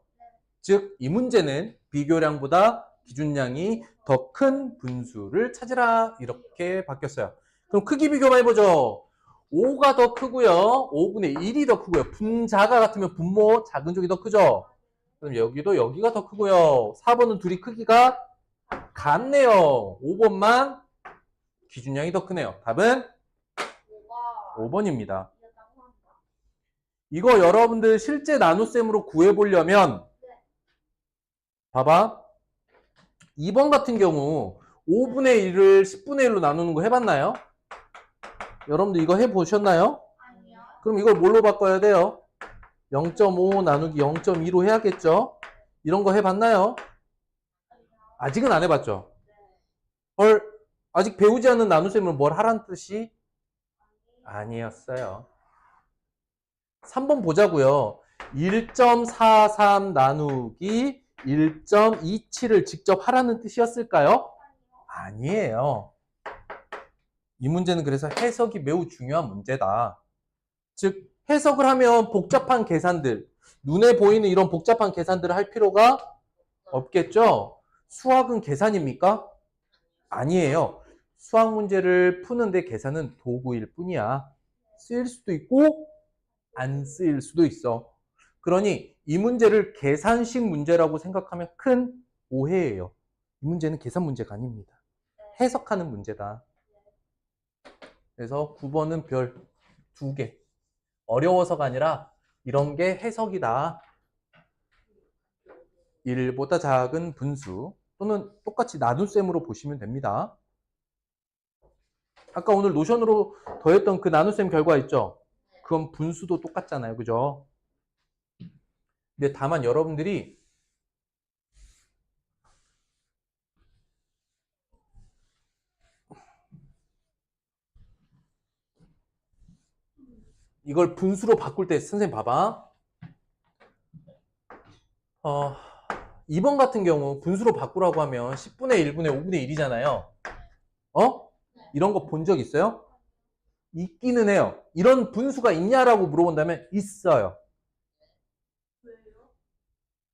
즉, 이 문제는 비교량보다 기준량이 더 큰 분수를 찾으라 이렇게 바뀌었어요. 그럼 크기 비교만 해보죠. 5가 더 크고요. 5분의 1이 더 크고요. 분자가 같으면 분모 작은 쪽이 더 크죠. 그럼 여기도 여기가 더 크고요. 4번은 둘이 크기가 같네요. 5번만 기준량이 더 크네요. 답은 5번입니다. 이거 여러분들 실제 나눗셈으로 구해보려면 봐봐. 2번 같은 경우 5분의 1을 10분의 1로 나누는 거 해봤나요? 여러분들 이거 해보셨나요? 아니요. 그럼 이걸 뭘로 바꿔야 돼요? 0.5 나누기 0.2로 해야겠죠? 이런 거 해봤나요? 아직은 안 해봤죠? 헐, 아직 배우지 않는 나눗셈을 뭘 하란 뜻이? 아니었어요. 3번 보자고요. 1.43 나누기 1.27을 직접 하라는 뜻이었을까요? 아니에요. 이 문제는 그래서 해석이 매우 중요한 문제다. 즉, 해석을 하면 복잡한 계산들, 눈에 보이는 이런 복잡한 계산들을 할 필요가 없겠죠? 수학은 계산입니까? 아니에요. 수학 문제를 푸는데 계산은 도구일 뿐이야. 쓰일 수도 있고 안 쓰일 수도 있어. 그러니 이 문제를 계산식 문제라고 생각하면 큰 오해예요. 이 문제는 계산 문제가 아닙니다. 해석하는 문제다. 그래서 9번은 별 2개. 어려워서가 아니라 이런 게 해석이다. 1보다 작은 분수 또는 똑같이 나눗셈으로 보시면 됩니다. 아까 오늘 노션으로 더했던 그 나눗셈 결과 있죠? 그건 분수도 똑같잖아요. 그죠? 근데 다만 여러분들이 이걸 분수로 바꿀 때 선생님 봐봐. 2번 같은 경우 분수로 바꾸라고 하면 10분의 1분의 5분의 1이잖아요. 이런 거 본 적 있어요? 있기는 해요. 이런 분수가 있냐라고 물어본다면 있어요.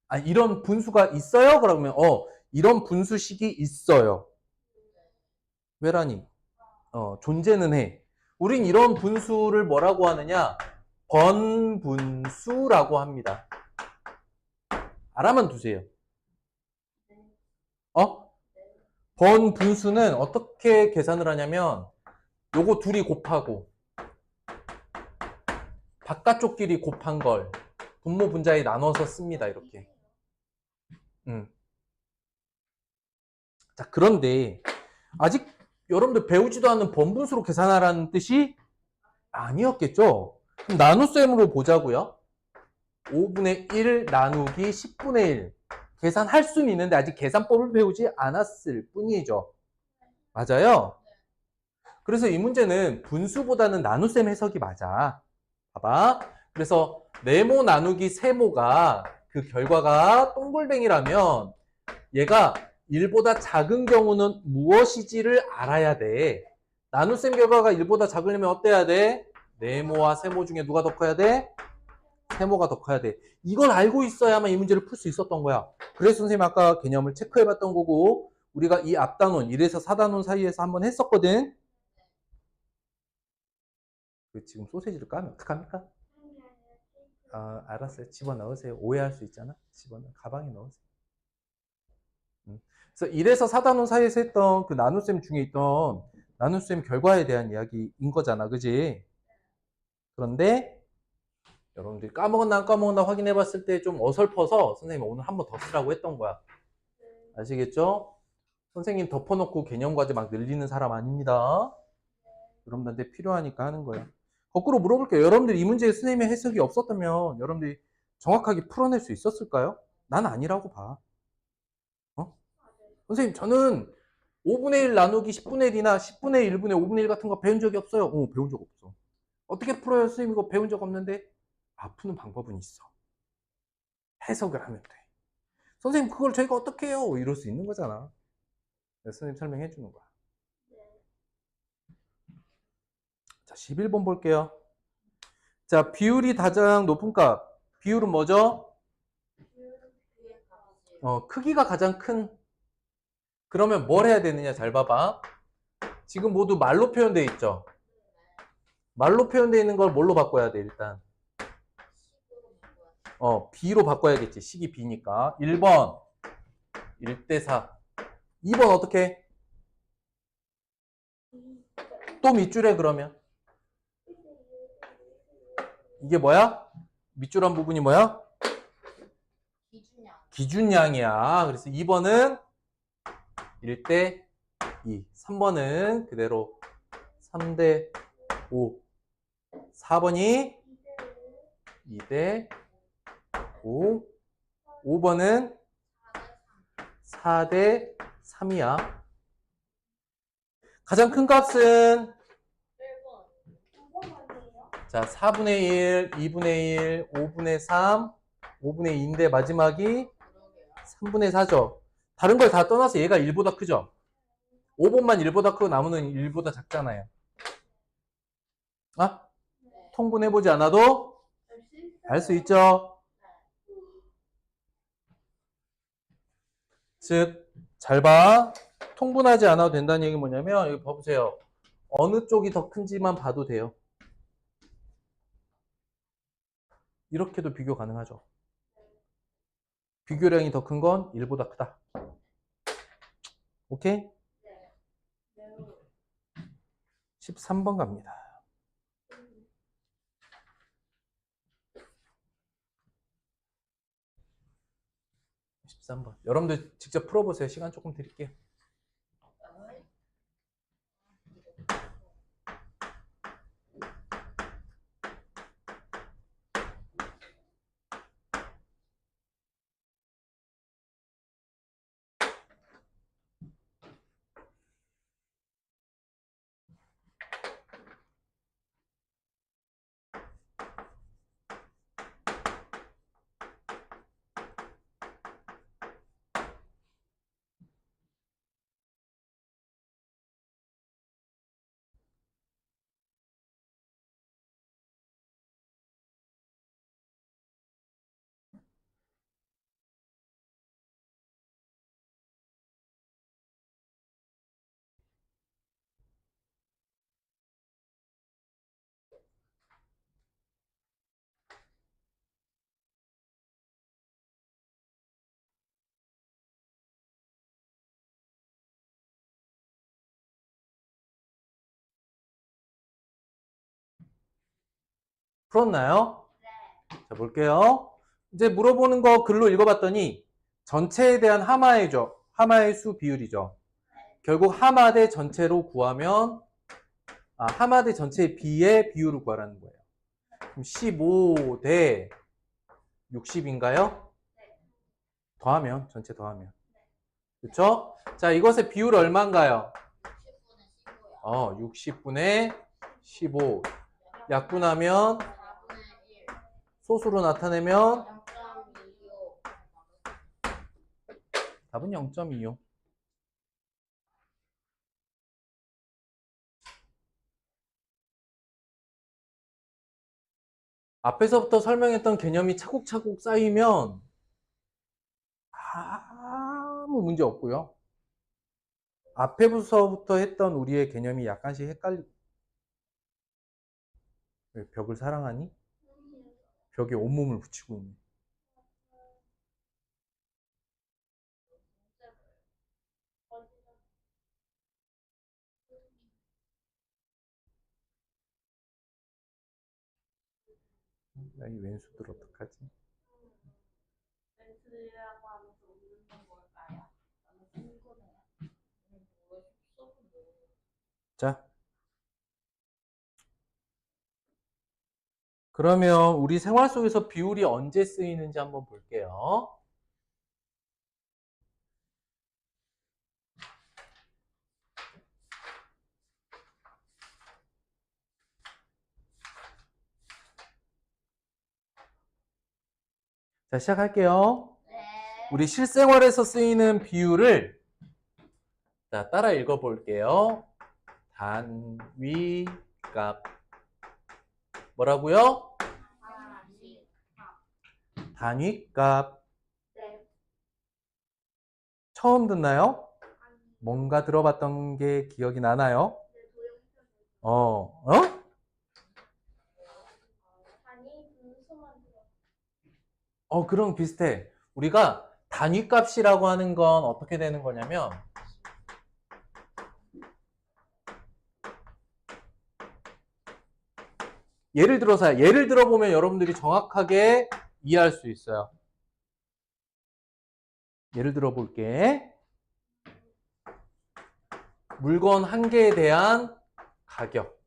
아, 이런 분수가 있어요? 그러면 이런 분수식이 있어요. 왜라니? 존재는 해. 우린 이런 분수를 뭐라고 하느냐? 번분수라고 합니다. 알아만 두세요. 번분수는 어떻게 계산을 하냐면 요거 둘이 곱하고 바깥쪽끼리 곱한 걸 분모 분자에 나눠서 씁니다. 이렇게. 자, 그런데 아직 여러분들 배우지도 않는 번분수로 계산하라는 뜻이 아니었겠죠? 그럼 나눗셈으로 보자고요. 5분의 1 나누기 10분의 1. 계산할 수는 있는데 아직 계산법을 배우지 않았을 뿐이죠. 맞아요? 그래서 이 문제는 분수보다는 나눗셈 해석이 맞아. 봐봐. 그래서 네모 나누기 세모가 그 결과가 동글뱅이라면 얘가 1보다 작은 경우는 무엇이지를 알아야 돼. 나눗셈 결과가 1보다 작으려면 어때야 돼? 네모와 세모 중에 누가 더 커야 돼? 세모가 더 커야 돼. 이걸 알고 있어야만 이 문제를 풀 수 있었던 거야. 그래서 선생님 아까 개념을 체크해봤던 거고 우리가 이 앞단원 1에서 4단원 사이에서 한번 했었거든. 지금 소세지를 까면 어떡합니까? 알았어요. 집어넣으세요. 오해할 수 있잖아. 집어넣어. 가방에 넣으세요. 그래서 1에서 4단원 사이에서 했던 그 나눗셈 중에 있던 나눗셈 결과에 대한 이야기인 거잖아. 그지? 그런데 여러분들이 까먹었나 안 까먹었나 확인해 봤을 때 좀 어설퍼서 선생님이 오늘 한 번 더 쓰라고 했던 거야. 아시겠죠? 선생님 덮어놓고 개념 과제 막 늘리는 사람 아닙니다. 여러분들한테 필요하니까 하는 거예요. 거꾸로 물어볼게요. 여러분들 이 문제에 선생님의 해석이 없었다면 여러분들이 정확하게 풀어낼 수 있었을까요? 난 아니라고 봐. 선생님 저는 5분의 1 나누기 10분의 1이나 10분의 1분의 5분의 1 같은 거 배운 적이 없어요. 배운 적 없어. 어떻게 풀어요? 선생님 이거 배운 적 없는데? 푸는 방법은 있어. 해석을 하면 돼. 선생님 그걸 저희가 어떻게 해요? 이럴 수 있는 거잖아. 선생님 설명해 주는 거야. 자, 11번 볼게요. 자, 비율이 가장 높은 값. 비율은 뭐죠? 크기가 가장 큰. 그러면 뭘 해야 되느냐? 잘 봐봐. 지금 모두 말로 표현되어 있죠? 말로 표현되어 있는 걸 뭘로 바꿔야 돼, 일단? B로 바꿔야겠지. 식이 B니까. 1번 1대4. 2번 어떻게? 또 밑줄에 그러면. 이게 뭐야? 밑줄 한 부분이 뭐야? 기준량이야. 그래서 2번은 1대2. 3번은 그대로 3대5. 4번이 2대5. 5번은 4대3이야. 가장 큰 값은 자, 4분의 1, 2분의 1, 5분의 3, 5분의 2인데 마지막이 3분의 4죠. 다른 걸 다 떠나서 얘가 1보다 크죠? 5번만 1보다 크고 나머지는 1보다 작잖아요. 통분해보지 않아도 알 수 있죠? 즉, 잘 봐. 통분하지 않아도 된다는 얘기는 뭐냐면 여기 봐보세요. 어느 쪽이 더 큰지만 봐도 돼요. 이렇게도 비교 가능하죠. 비교량이 더 큰 건 1보다 크다. 오케이? 13번 갑니다. 13번. 여러분들 직접 풀어보세요. 시간 조금 드릴게요. 풀었나요? 자, 볼게요. 이제 물어보는 거 글로 읽어봤더니 전체에 대한 하마의 수 비율이죠. 결국 하마대 전체로 구하면 하마대 전체 B의 비율을 구하라는 거예요. 그럼 15 대 60인가요? 더하면 전체 더하면. 그렇죠? 자, 이것의 비율 얼마인가요? 60분의 15요. 60분의 15. 약분하면 4분의 1. 소수로 나타내면 0.25. 답은 0.25. 앞에서부터 설명했던 개념이 차곡차곡 쌓이면 아무 문제 없고요. 앞에서부터 했던 우리의 개념이 약간씩 헷갈리고. 왜 벽을 사랑하니? 벽에 온몸을 붙이고 있네. 야, 이 왼수들 어떡하지? 렌트라고 하면서 웃는 건 뭘까요? 너무 궁금해요. 자, 그러면 우리 생활 속에서 비율이 언제 쓰이는지 한번 볼게요. 자, 시작할게요. 네. 우리 실생활에서 쓰이는 비율을 자, 따라 읽어볼게요. 단위값. 뭐라고요? 단위값. 네. 처음 듣나요? 뭔가 들어봤던 게 기억이 나나요? 어? 단위 분수만 들어. 그럼 비슷해. 우리가 단위값이라고 하는 건 어떻게 되는 거냐면 예를 들어보면 여러분들이 정확하게 이해할 수 있어요. 예를 들어 볼게. 물건 한 개에 대한 가격.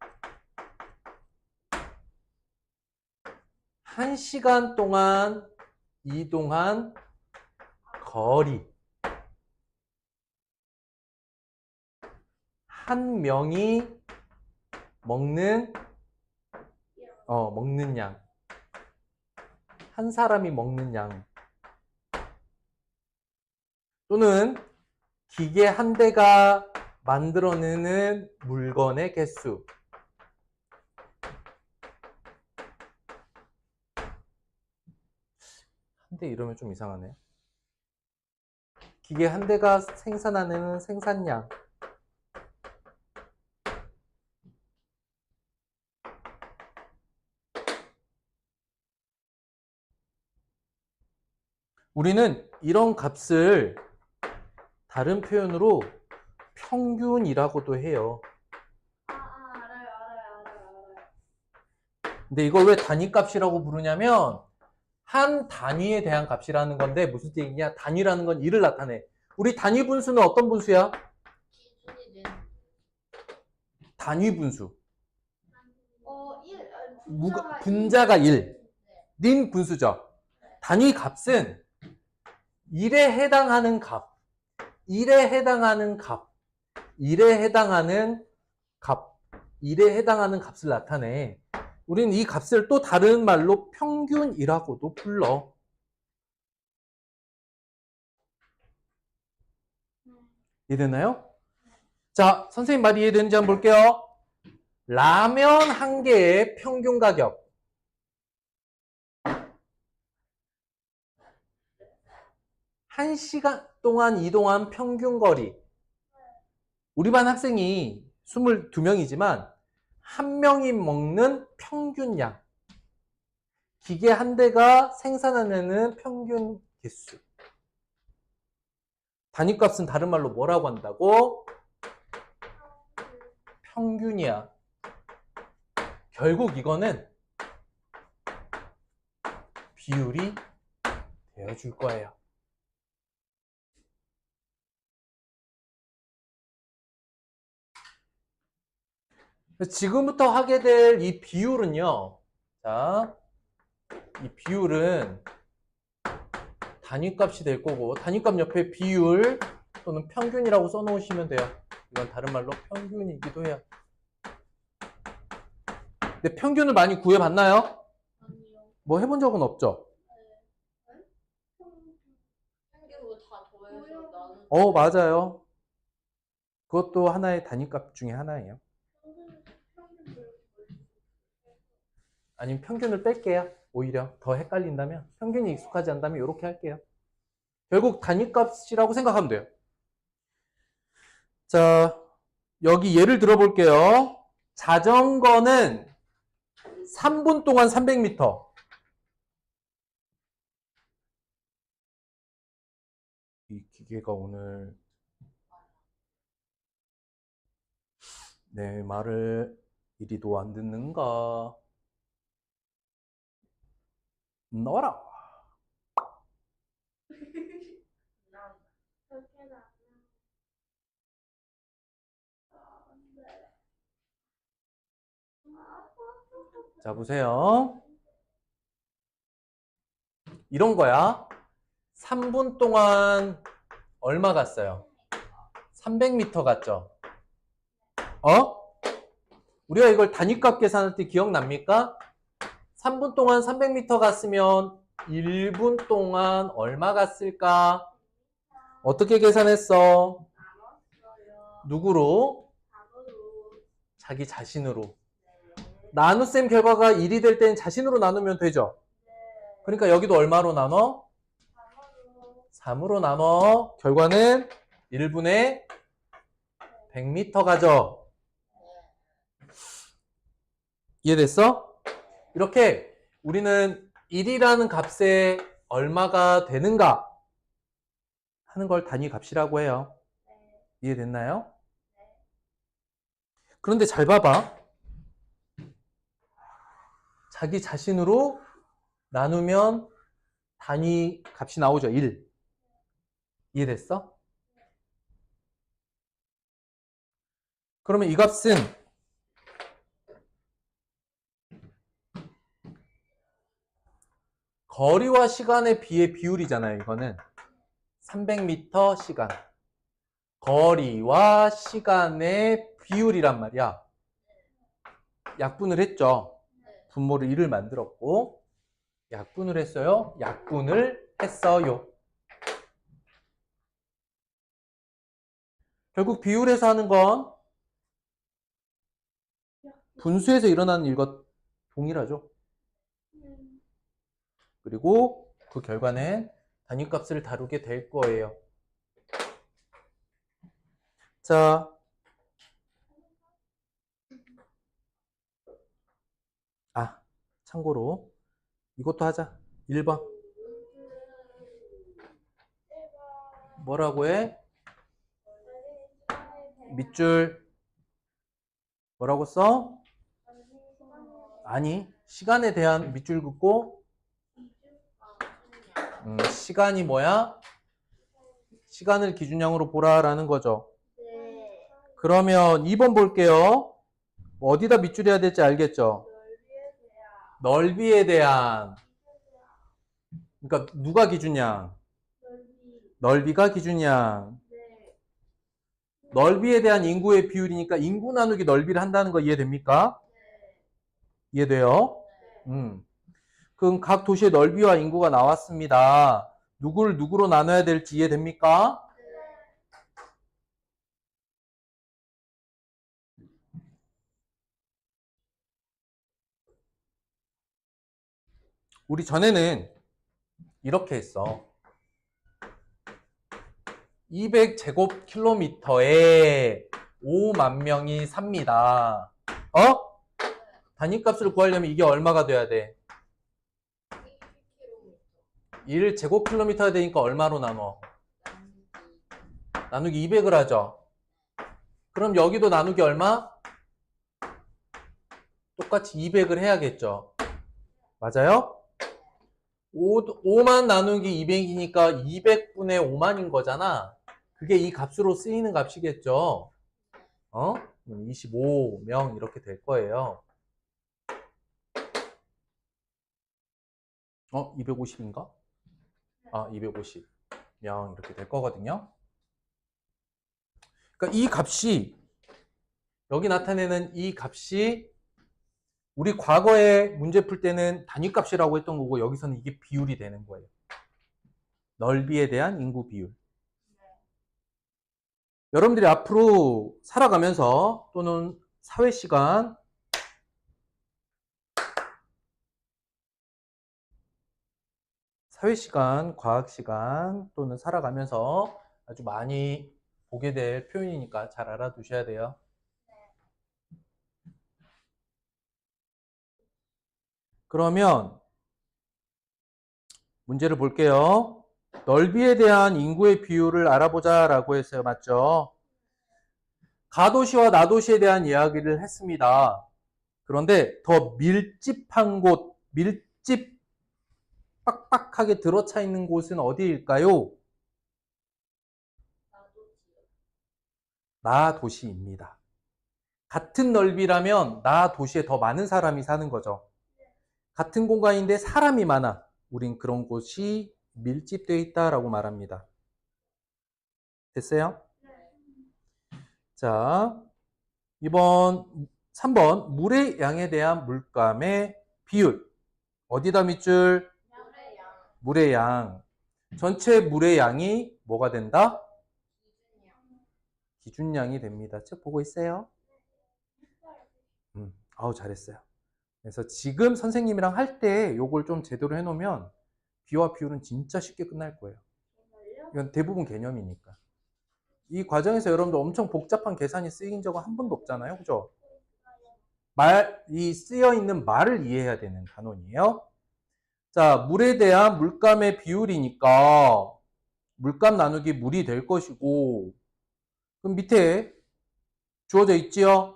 1시간 동안 이동한 거리. 한 명이 먹는 양. 한 사람이 먹는 양. 또는 기계 한 대가 만들어내는 물건의 개수. 한 대 이러면 좀 이상하네. 기계 한 대가 생산하는 생산량. 우리는 이런 값을 다른 표현으로 평균이라고도 해요. 알아요. 근데 이걸 왜 단위값이라고 부르냐면 한 단위에 대한 값이라는 건데 무슨 얘기냐? 단위라는 건 1을 나타내. 우리 단위 분수는 어떤 분수야? 기준이 되는 단위 분수. 1. 분자가 1. 닌 분수죠. 단위 값은 1에 해당하는 값, 1에 해당하는 값, 1에 해당하는 값, 1에 해당하는 값을 나타내. 우리는 이 값을 또 다른 말로 평균이라고도 불러. 이해되나요? 자, 선생님 말이 이해되는지 한번 볼게요. 라면 한 개의 평균 가격. 한 시간 동안 이동한 평균 거리. 우리 반 학생이 22명이지만 한 명이 먹는 평균량. 기계 한 대가 생산해내는 평균 개수. 단위값은 다른 말로 뭐라고 한다고? 평균이야. 결국 이거는 비율이 되어줄 거예요. 지금부터 하게 될 이 비율은요. 자, 이 비율은 단위값이 될 거고 단위값 옆에 비율 또는 평균이라고 써놓으시면 돼요. 이건 다른 말로 평균이기도 해요. 근데 평균을 많이 구해봤나요? 아니요. 뭐 해본 적은 없죠? 평균으로 다 더해서 나누. 맞아요. 그것도 하나의 단위값 중에 하나예요. 아니면 평균을 뺄게요. 오히려 더 헷갈린다면 평균이 익숙하지 않다면 이렇게 할게요. 결국 단위값이라고 생각하면 돼요. 자, 여기 예를 들어볼게요. 자전거는 3분 동안 300m. 이 기계가 오늘 내 말을 이리도 안 듣는가? 넣어라. 자, 보세요. 이런 거야. 3분 동안 얼마 갔어요? 300m 갔죠? 우리가 이걸 단위값 계산할 때 기억납니까? 3분 동안 300m 갔으면 1분 동안 얼마 갔을까? 어떻게 계산했어? 누구로? 자기 자신으로. 나눗셈 결과가 1이 될 때는 자신으로 나누면 되죠? 그러니까 여기도 얼마로 나눠? 3으로 나눠. 결과는 1분에 100m 가죠? 이해됐어? 이렇게 우리는 1이라는 값에 얼마가 되는가 하는 걸 단위 값이라고 해요. 이해됐나요? 그런데 잘 봐봐. 자기 자신으로 나누면 단위 값이 나오죠. 1. 이해됐어? 그러면 이 값은 거리와 시간의 비의 비율이잖아요. 이거는 300m 시간. 거리와 시간의 비율이란 말이야. 약분을 했죠. 분모를 1을 만들었고 약분을 했어요. 약분을 했어요. 결국 비율에서 하는 건 분수에서 일어나는 일과 동일하죠. 그리고 그 결과는 단위값을 다루게 될 거예요. 자, 참고로 이것도 하자. 1번. 뭐라고 해? 밑줄 뭐라고 써? 아니, 시간에 대한 밑줄 긋고 시간이 뭐야? 시간을 기준량으로 보라라는 거죠. 그러면 2번 볼게요. 어디다 밑줄해야 될지 알겠죠? 넓이에 대한. 그러니까 누가 기준량? 넓이가 기준량. 넓이에 대한 인구의 비율이니까 인구 나누기 넓이를 한다는 거 이해됩니까? 이해돼요? 그럼 각 도시의 넓이와 인구가 나왔습니다. 누구를 누구로 나눠야 될지 이해됩니까? 우리 전에는 이렇게 했어. 200제곱킬로미터에 5만 명이 삽니다. 단위값을 구하려면 이게 얼마가 돼야 돼? 1제곱킬로미터가 되니까 얼마로 나눠? 나누기 200을 하죠. 그럼 여기도 나누기 얼마? 똑같이 200을 해야겠죠. 맞아요? 5만 나누기 200이니까 200분의 5만인 거잖아. 그게 이 값으로 쓰이는 값이겠죠. 25명 이렇게 될 거예요. 250인가? 250명 이렇게 될 거거든요. 그러니까 이 값이, 여기 나타내는 이 값이 우리 과거에 문제 풀 때는 단위값이라고 했던 거고, 여기서는 이게 비율이 되는 거예요. 넓이에 대한 인구 비율. 여러분들이 앞으로 살아가면서 또는 사회시간, 과학시간 또는 살아가면서 아주 많이 보게 될 표현이니까 잘 알아두셔야 돼요. 그러면 문제를 볼게요. 넓이에 대한 인구의 비율을 알아보자 라고 했어요. 맞죠? 가도시와 나도시에 대한 이야기를 했습니다. 그런데 더 밀집한 곳, 밀집 빡빡하게 들어차 있는 곳은 어디일까요? 나도시입니다. 같은 넓이라면 나도시에 더 많은 사람이 사는 거죠. 같은 공간인데 사람이 많아. 우린 그런 곳이 밀집되어 있다라고 말합니다. 됐어요? 자, 이번 3번 물의 양에 대한 물감의 비율. 어디다 밑줄? 물의 양. 전체 물의 양이 뭐가 된다? 기준량이 됩니다. 책 보고 있어요? 아우 잘했어요. 그래서 지금 선생님이랑 할 때 요걸 좀 제대로 해놓으면 비와 비율은 진짜 쉽게 끝날 거예요. 이건 대부분 개념이니까. 이 과정에서 여러분들 엄청 복잡한 계산이 쓰인 적은 한 번도 없잖아요. 그죠? 이 쓰여 있는 말을 이해해야 되는 단원이에요. 자, 물에 대한 물감의 비율이니까 물감 나누기 물이 될 것이고, 그럼 밑에 주어져 있지요?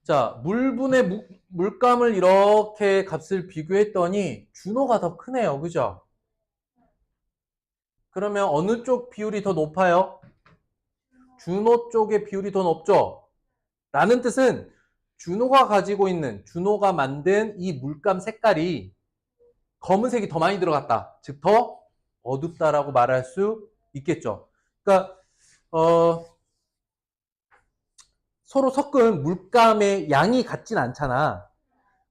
자, 물분의 물감을 이렇게 값을 비교했더니 준호가 더 크네요. 그죠? 그러면 어느 쪽 비율이 더 높아요? 준호 쪽의 비율이 더 높죠? 라는 뜻은 준호가 가지고 있는, 준호가 만든 이 물감 색깔이 검은색이 더 많이 들어갔다. 즉, 더 어둡다라고 말할 수 있겠죠. 그러니까, 서로 섞은 물감의 양이 같진 않잖아.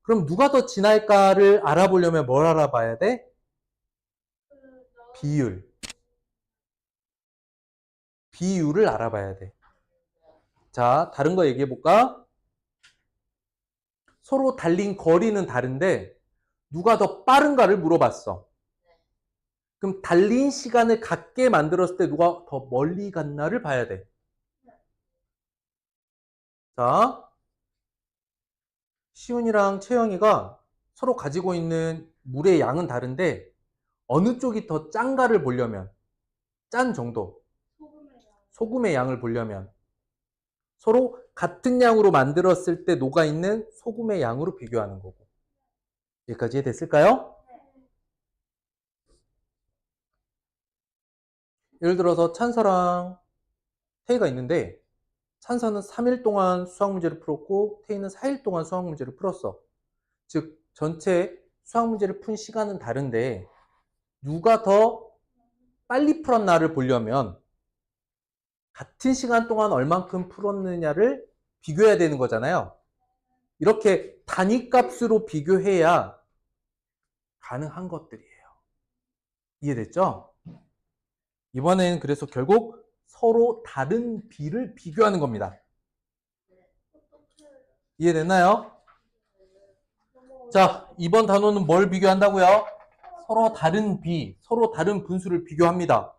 그럼 누가 더 진할까를 알아보려면 뭘 알아봐야 돼? 비율. 비율을 알아봐야 돼. 자, 다른 거 얘기해 볼까? 서로 달린 거리는 다른데 누가 더 빠른가를 물어봤어. 그럼 달린 시간을 같게 만들었을 때 누가 더 멀리 갔나를 봐야 돼. 자, 시훈이랑 채영이가 서로 가지고 있는 물의 양은 다른데 어느 쪽이 더 짠가를 보려면, 짠 정도, 소금의 양을 보려면 서로 같은 양으로 만들었을 때 녹아있는 소금의 양으로 비교하는 거고. 여기까지 이해됐을까요? 예를 들어서 찬서랑 태희가 있는데 찬서는 3일 동안 수학 문제를 풀었고 태희는 4일 동안 수학 문제를 풀었어. 즉 전체 수학 문제를 푼 시간은 다른데 누가 더 빨리 풀었나를 보려면 같은 시간 동안 얼만큼 풀었느냐를 비교해야 되는 거잖아요. 이렇게 단위값으로 비교해야 가능한 것들이에요. 이해됐죠? 이번엔 그래서 결국 서로 다른 비를 비교하는 겁니다. 이해됐나요? 자, 이번 단원은 뭘 비교한다고요? 서로 다른 비, 서로 다른 분수를 비교합니다.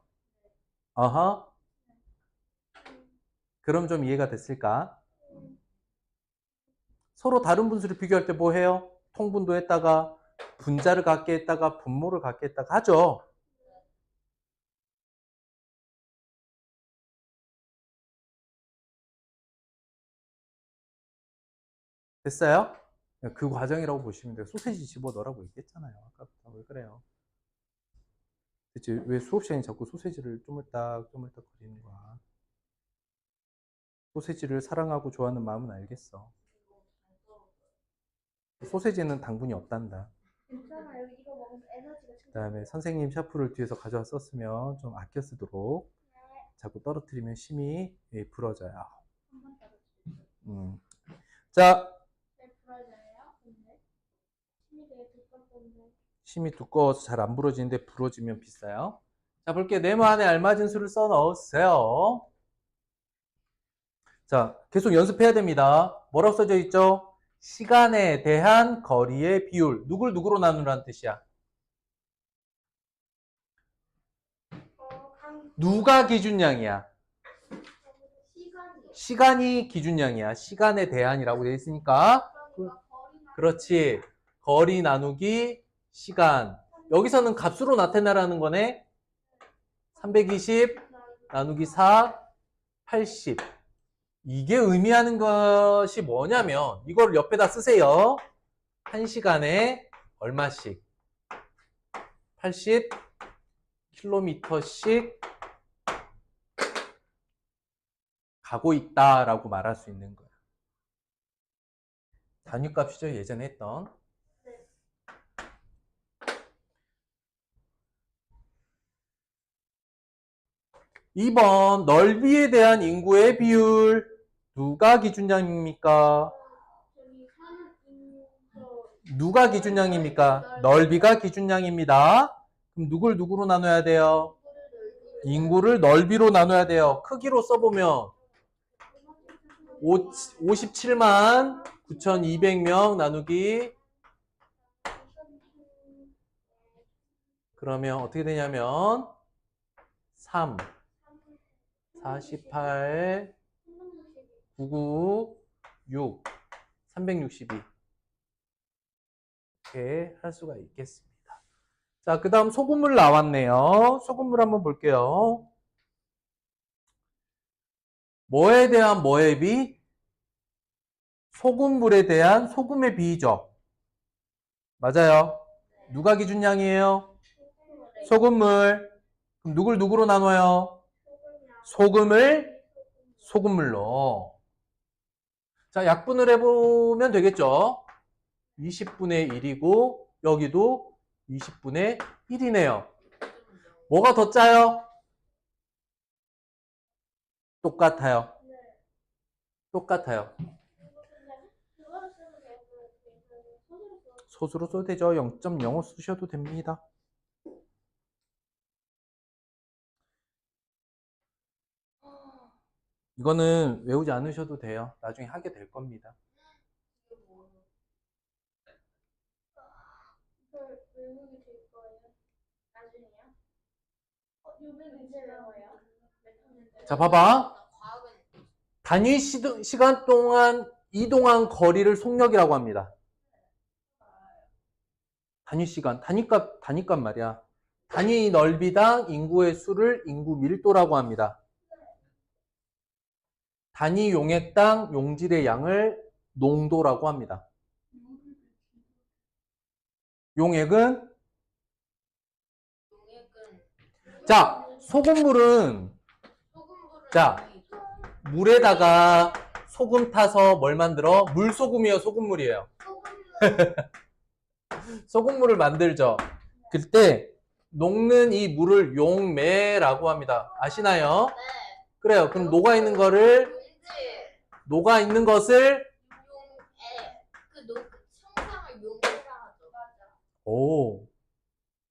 아하. 그럼 좀 이해가 됐을까? 서로 다른 분수를 비교할 때 뭐 해요? 통분도 했다가 분자를 갖게 했다가 분모를 갖게 했다가 하죠. 됐어요? 그 과정이라고 보시면 돼요. 소세지 집어넣으라고 얘기했잖아요. 아까부터 왜 그래요? 그치? 왜 수업 시간에 자꾸 소세지를 쪼물딱 거리는 거야? 소세지를 사랑하고 좋아하는 마음은 알겠어. 소세지는 당분이 없단다. 괜찮아. 여기 이거 먹으면 에너지가 그 다음에 선생님 샤프를 뒤에서 가져와 썼으면 좀 아껴 쓰도록. 자꾸 떨어뜨리면 심이 부러져요. 한번 떨어뜨려. 자, 네, 부러져요. 근데 힘이 되게 두껍던데. 심이 두꺼워서 잘 안 부러지는데 부러지면 비싸요. 자, 볼게요. 네모 안에 알맞은 수를 써 넣으세요. 자, 계속 연습해야 됩니다. 뭐라고 써져 있죠? 시간에 대한 거리의 비율. 누굴 누구로 나누라는 뜻이야? 누가 기준량이야? 시간이요. 시간이 기준량이야. 시간에 대한이라고 되어 있으니까. 그렇지. 거리 나누기 시간. 여기서는 값으로 나타내라는 거네. 320 나누기 4, 80. 이게 의미하는 것이 뭐냐면 이걸 옆에다 쓰세요. 1시간에 얼마씩? 80km씩 가고 있다라고 말할 수 있는 거야. 단위값이죠. 예전에 했던. 2번 넓이에 대한 인구의 비율. 누가 기준량입니까? 저기 사는 인도 누가 기준량입니까? 넓이가 기준량입니다. 그럼 누굴 누구로 나눠야 돼요? 인구를 넓이로 나눠야 돼요. 크기로 써보면 57만 9,200명 나누기 그러면 어떻게 되냐면 3, 48, 99, 6, 362 이렇게 할 수가 있겠습니다. 자, 그 다음 소금물 나왔네요. 소금물 한번 볼게요. 뭐에 대한 뭐의 비? 소금물에 대한 소금의 비죠. 맞아요. 누가 기준량이에요? 소금물. 그럼 누굴 누구로 나눠요? 소금을 소금물로. 자, 약분을 해보면 되겠죠. 20분의 1이고 여기도 20분의 1이네요. 뭐가 더 짜요? 똑같아요. 똑같아요. 소수로 써도 되죠. 0.05 쓰셔도 됩니다. 이거는 외우지 않으셔도 돼요. 나중에 하게 될 겁니다. 이걸 외우게 될 거예요. 나중에요? 요즘은 이제 외워요. 자, 봐봐. 단위 시간 동안 이동한 거리를 속력이라고 합니다. 단위 시간, 단위값 말이야. 단위 넓이당 인구의 수를 인구 밀도라고 합니다. 단위 용액당 용질의 양을 농도라고 합니다. 용액은 자, 소금물은 자, 물에다가 소금 타서 뭘 만들어? 물소금이에요, 소금물이에요? 소금물을 만들죠. 그때 녹는 이 물을 용매라고 합니다. 아시나요? 네. 그래요. 그럼 녹아 있는 것을 형상을 용해라 하죠. 맞아. 오.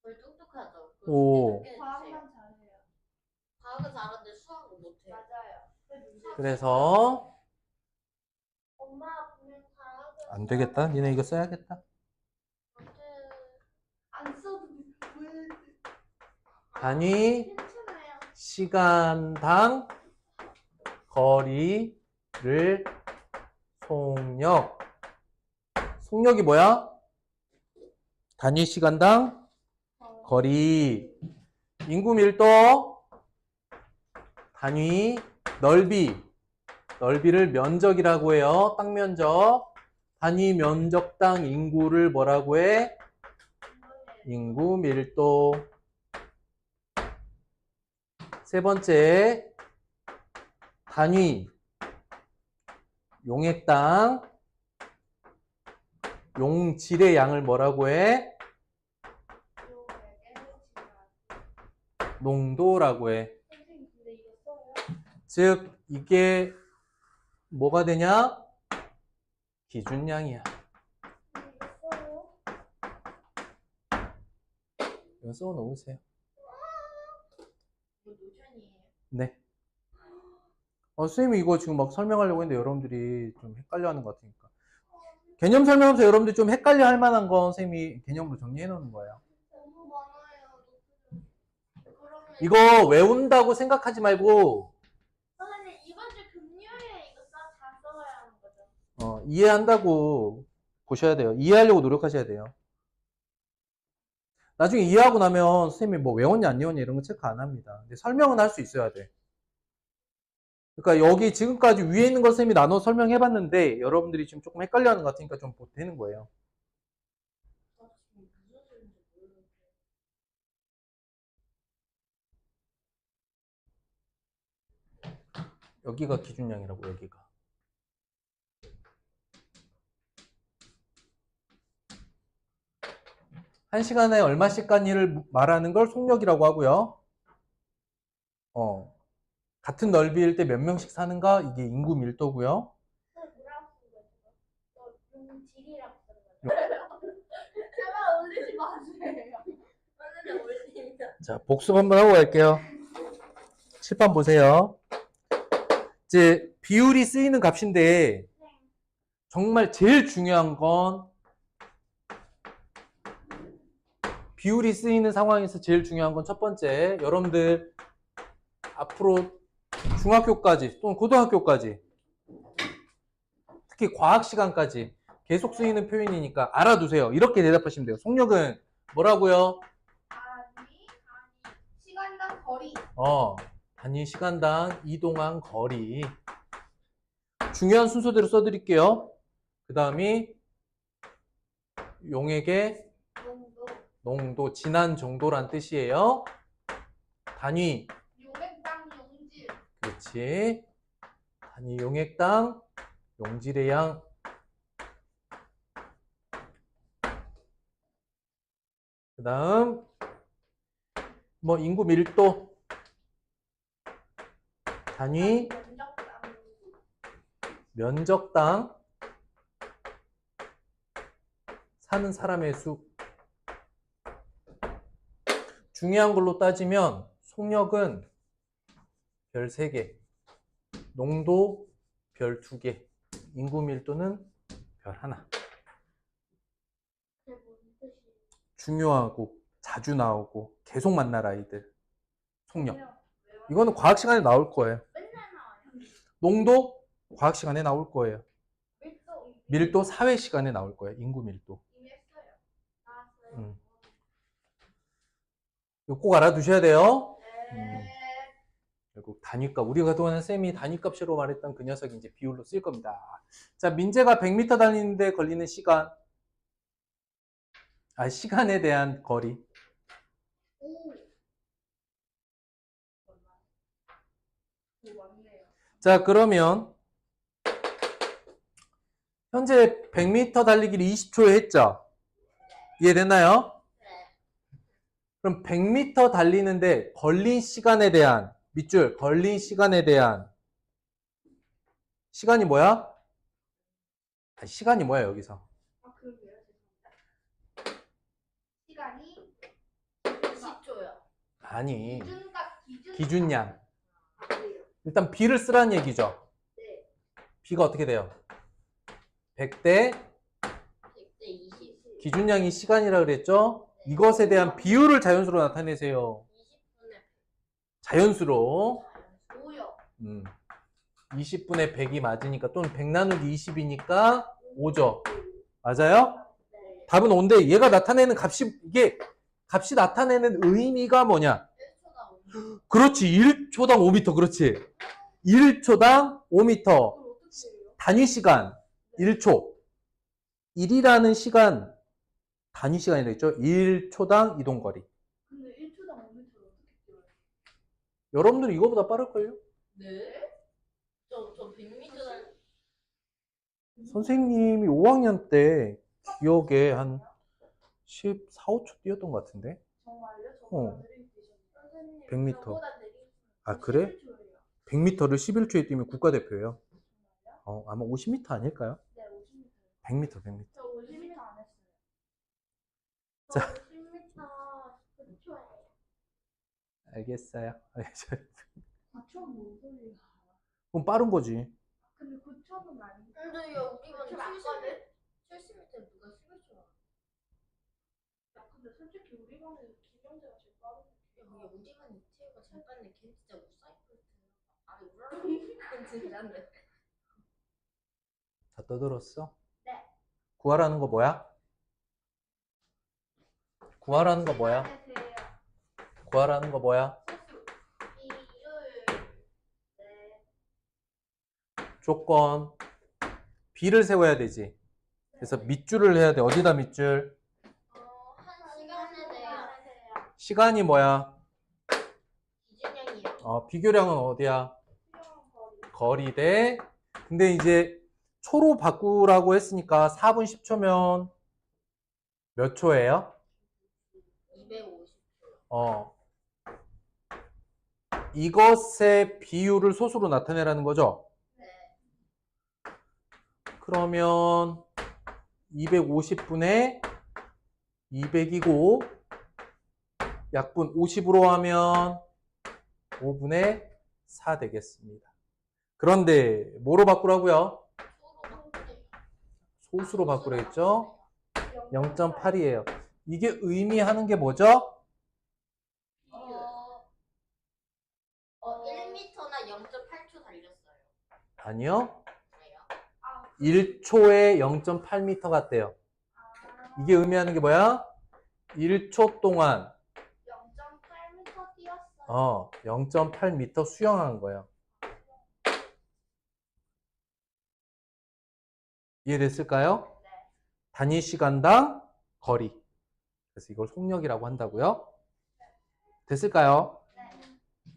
우리 똑똑하죠. 오. 과학만 잘해요. 과학은 잘하는데 수학은 못해. 맞아요. 그래서 엄마 분명 잘하고 안 되겠다. 니네 이거 써야겠다. 안 써도 왜 단위 괜찮아요. 시간당 거리를 속력. 속력이 뭐야? 단위 시간당 거리. 인구 밀도. 단위 넓이. 넓이를 면적이라고 해요. 땅 면적. 단위 면적당 인구를 뭐라고 해? 인구 밀도. 세 번째, 단위, 용액당, 용질의 양을 뭐라고 해? 농도라고 해. 선생님 근데 이거 써요? 즉, 이게 뭐가 되냐? 기준량이야. 이거 써요? 이거 써 놓으세요. 이거 노션이에요. 네. 선생님이 이거 지금 막 설명하려고 했는데 여러분들이 좀 헷갈려 하는 것 같으니까. 개념 설명하면서 여러분들이 좀 헷갈려 할 만한 건 선생님이 개념으로 정리해 놓는 거예요. 너무 많아요. 그러면 이거 외운다고 생각하지 말고, 선생님 이번 주 금요일에 이거 다 써야 하는 거죠? 이해한다고 보셔야 돼요. 이해하려고 노력하셔야 돼요. 나중에 이해하고 나면 선생님이 뭐 외웠냐 안 외웠냐 이런 거 체크 안 합니다. 근데 설명은 할 수 있어야 돼. 그러니까 여기 지금까지 위에 있는 거 선생님이 나눠 설명해 봤는데 여러분들이 지금 조금 헷갈려 하는 것 같으니까 좀 되는 거예요. 여기가 기준량이라고, 여기가. 한 시간에 얼마씩 간 일을 말하는 걸 속력이라고 하고요. 같은 넓이일 때 몇 명씩 사는가? 이게 인구 밀도고요. 뭐라고 쓴 거죠? 용질이라고 쓴 거죠? 제발 올리지 마세요. 선생님 올리면 자, 복습 한번 하고 갈게요. 칠판 보세요. 이제 비율이 쓰이는 값인데 정말 제일 중요한 건 비율이 쓰이는 상황에서 제일 중요한 건 첫 번째, 여러분들 앞으로 중학교까지 또는 고등학교까지 특히 과학 시간까지 계속 쓰이는 표현이니까 알아두세요. 이렇게 대답하시면 돼요. 속력은 뭐라고요? 단위, 시간당 거리. 단위 시간당 이동한 거리. 중요한 순서대로 써드릴게요. 그 다음이 용액의 농도, 진한 정도란 뜻이에요. 단위, 용액당 용질. 그렇지. 단위 용액당 용질의 양. 그 다음 뭐 인구 밀도, 단위 면적당 사는 사람의 수. 중요한 걸로 따지면 속력은 별 3개, 농도 별 2개, 인구 밀도는 별 1. 그게 무슨 뜻이에요? 중요하고 자주 나오고 계속 만날 아이들. 속력. 왜요? 이거는 과학 시간에 나올 거예요. 맨날 나와요. 농도 과학 시간에 나올 거예요. 밀도. 밀도 사회 시간에 나올 거예요. 인구 밀도. 이미 했어요. 나왔어요. 이거 꼭 알아두셔야 돼요. 네. 결국 단위값, 우리가 그동안 쌤이 단위값으로 말했던 그 녀석이 이제 비율로 쓰일 겁니다. 자, 민재가 100m 달리는데 걸리는 시간. 시간에 대한 거리. 오. 맞네요. 자, 그러면 현재 100m 달리기를 20초에 했죠? 이해됐나요? 네. 그럼 100m 달리는데 걸린 시간에 대한, 밑줄, 걸린 시간에 대한 시간이 뭐야? 시간이 뭐야, 여기서? 그러게요. 죄송합니다. 시간이 20초요. 아니, 기준값 기준량. 그래요. 일단 B를 쓰라는 얘기죠. 네. B가 어떻게 돼요? 100대 100대 20. 기준량이 시간이라 그랬죠? 이것에 대한 비율을 자연수로 나타내세요. 20분에 자연수로. 5요. 20분의 100이 맞으니까, 또는 100 나누기 20이니까 5죠. 맞아요? 네. 답은 5인데 얘가 나타내는 값이, 이게 값이 나타내는 의미가 뭐냐? 1초당 5분. 그렇지. 1초당 5m. 그렇지. 1초당 5m. 그걸 어떻게 해요? 단위 시간 1초. 1이라는 시간 단위 시간이 되겠죠. 1초당 이동거리. 근데 1초당 5m를 어떻게 뛰어요? 여러분들 이거보다 빠를걸요? 네? 저 100m 달. 선생님이 5학년 때 기억에 한 14, 5초 뛰었던 것 같은데? 정말요? 어. 선생님 100m. 저보다 느린 아, 그래? 11초예요. 100m를 11초에 뛰면 국가대표예요. 아마 50m 아닐까요? 네, 50m. 100m, 100m. 저 50m 안 했어요. 자. 저 50m 9초예요. 알겠어요. 9초 뭔 소리야? 그럼 빠른 거지. 근데 9초는 아닌데. 근데요, 우리만 그쵸, 70m 누가 11초 야, 야, 근데 솔직히 우리 반에 김영재가 제일 빠른데. 근데 우리만 이태우가 잘 봤네. 걔 진짜 못 사이클. 아니, 우라는 진짜인데. 다 떠들었어? 네. 구하라는 거 뭐야? 구하라는 거 뭐야? 구하라는 거 뭐야? 조건. B를 세워야 되지. 그래서 밑줄을 해야 돼. 어디다 밑줄? 한 시간에 대한 시간이 뭐야? 기준량이요. 비교량은 어디야? 거리 대. 근데 이제 초로 바꾸라고 했으니까 4분 10초면 몇 초예요? 250초. 이것의 비율을 소수로 나타내라는 거죠? 네. 그러면 250분의 200이고 약분 50으로 하면 5분의 4 되겠습니다. 그런데 뭐로 바꾸라고요? 소수로 바꾸랬죠? 0.8이에요. 이게 의미하는 게 뭐죠? 1m나 0.8초 달렸어요. 아니요. 그래요? 1초에 0.8m 같대요. 이게 의미하는 게 뭐야? 1초 동안 0.8m 뛰었어요. 0.8m 수영한 거예요. 이해됐을까요? 네. 단위 시간당 거리. 그래서 이걸 속력이라고 한다고요. 됐을까요? 네.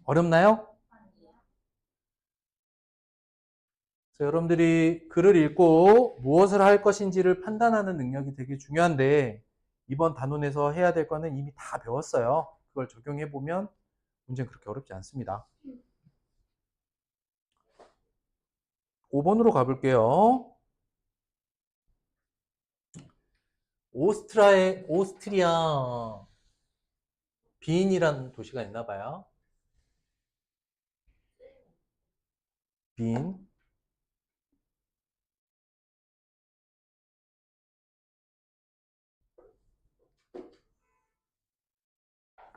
어렵나요? 그래서 여러분들이 글을 읽고 무엇을 할 것인지를 판단하는 능력이 되게 중요한데 이번 단원에서 해야 될 거는 이미 다 배웠어요. 그걸 적용해 보면 문제는 그렇게 어렵지 않습니다. 5번으로 가볼게요. 오스트리아 빈이라는 도시가 있나 봐요. 빈.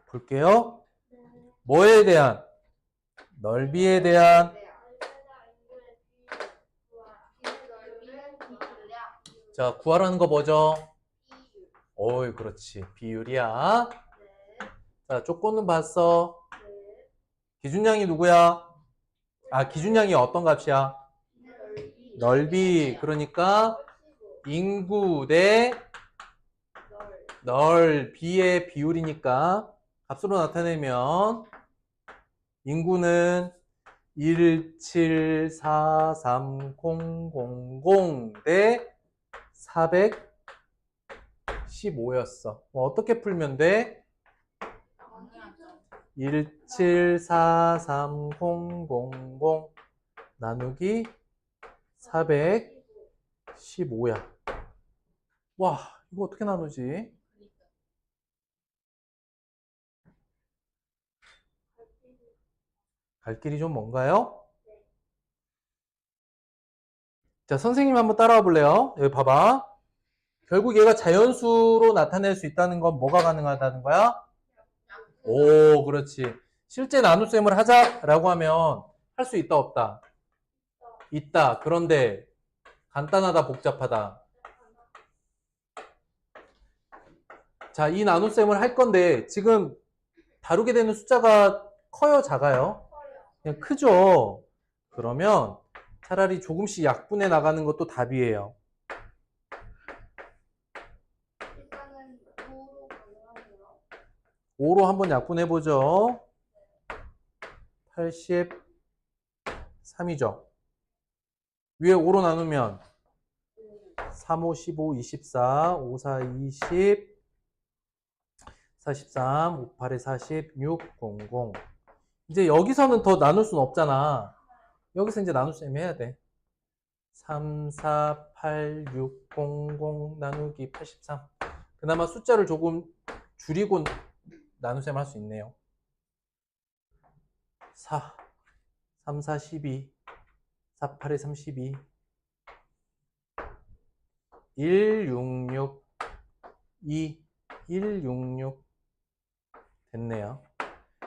볼게요. 뭐에 대한? 넓이에 대한. 자, 구하라는 거 뭐죠? 어이, 그렇지. 비율이야. 자, 조건은 봤어. 기준량이 누구야? 기준량이 어떤 값이야? 넓이. 그러니까 인구 대 넓이의 비율이니까 값으로 나타내면 인구는 1743000 대 415였어. 어떻게 풀면 돼? 1743000 나누기 415야. 와, 이거 어떻게 나누지? 갈 길이 좀 뭔가요? 자, 선생님 한번 따라와 볼래요? 여기 봐봐. 결국 얘가 자연수로 나타낼 수 있다는 건 뭐가 가능하다는 거야? 오, 그렇지. 실제 나눗셈을 하자라고 하면 할 수 있다, 없다? 있다. 그런데 간단하다, 복잡하다? 자, 이 나눗셈을 할 건데 지금 다루게 되는 숫자가 커요, 작아요? 그냥 크죠? 그러면 차라리 조금씩 약분해 나가는 것도 답이에요. 일단은 5로 가능하네요. 5로 한번 약분해 보죠. 83이죠. 위에 5로 나누면 3, 5, 15, 24, 5, 4, 20, 43, 5, 8에 40, 6, 00. 이제 여기서는 더 나눌 수는 없잖아. 여기서 이제 나눗셈 해야 돼. 3, 4, 8, 6, 00 나누기 83. 그나마 숫자를 조금 줄이고 나눗셈 할 수 있네요. 4, 3, 4, 12, 4, 8에 32, 1, 6, 6, 2, 1, 6, 6 됐네요.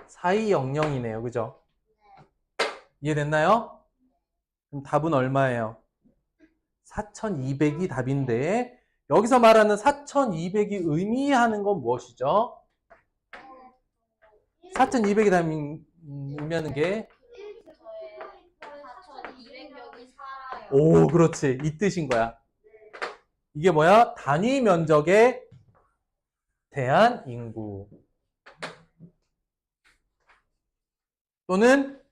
4200이네요. 그죠? 이해됐나요? 그럼 답은 얼마예요? 4200이 답인데 여기서 말하는 4200이 의미하는 건 무엇이죠? 4200이 답이면 게 4,200명이 살아요. 오, 그렇지. 이 뜻인 거야. 이게 뭐야? 단위 면적에 대한 인구 또는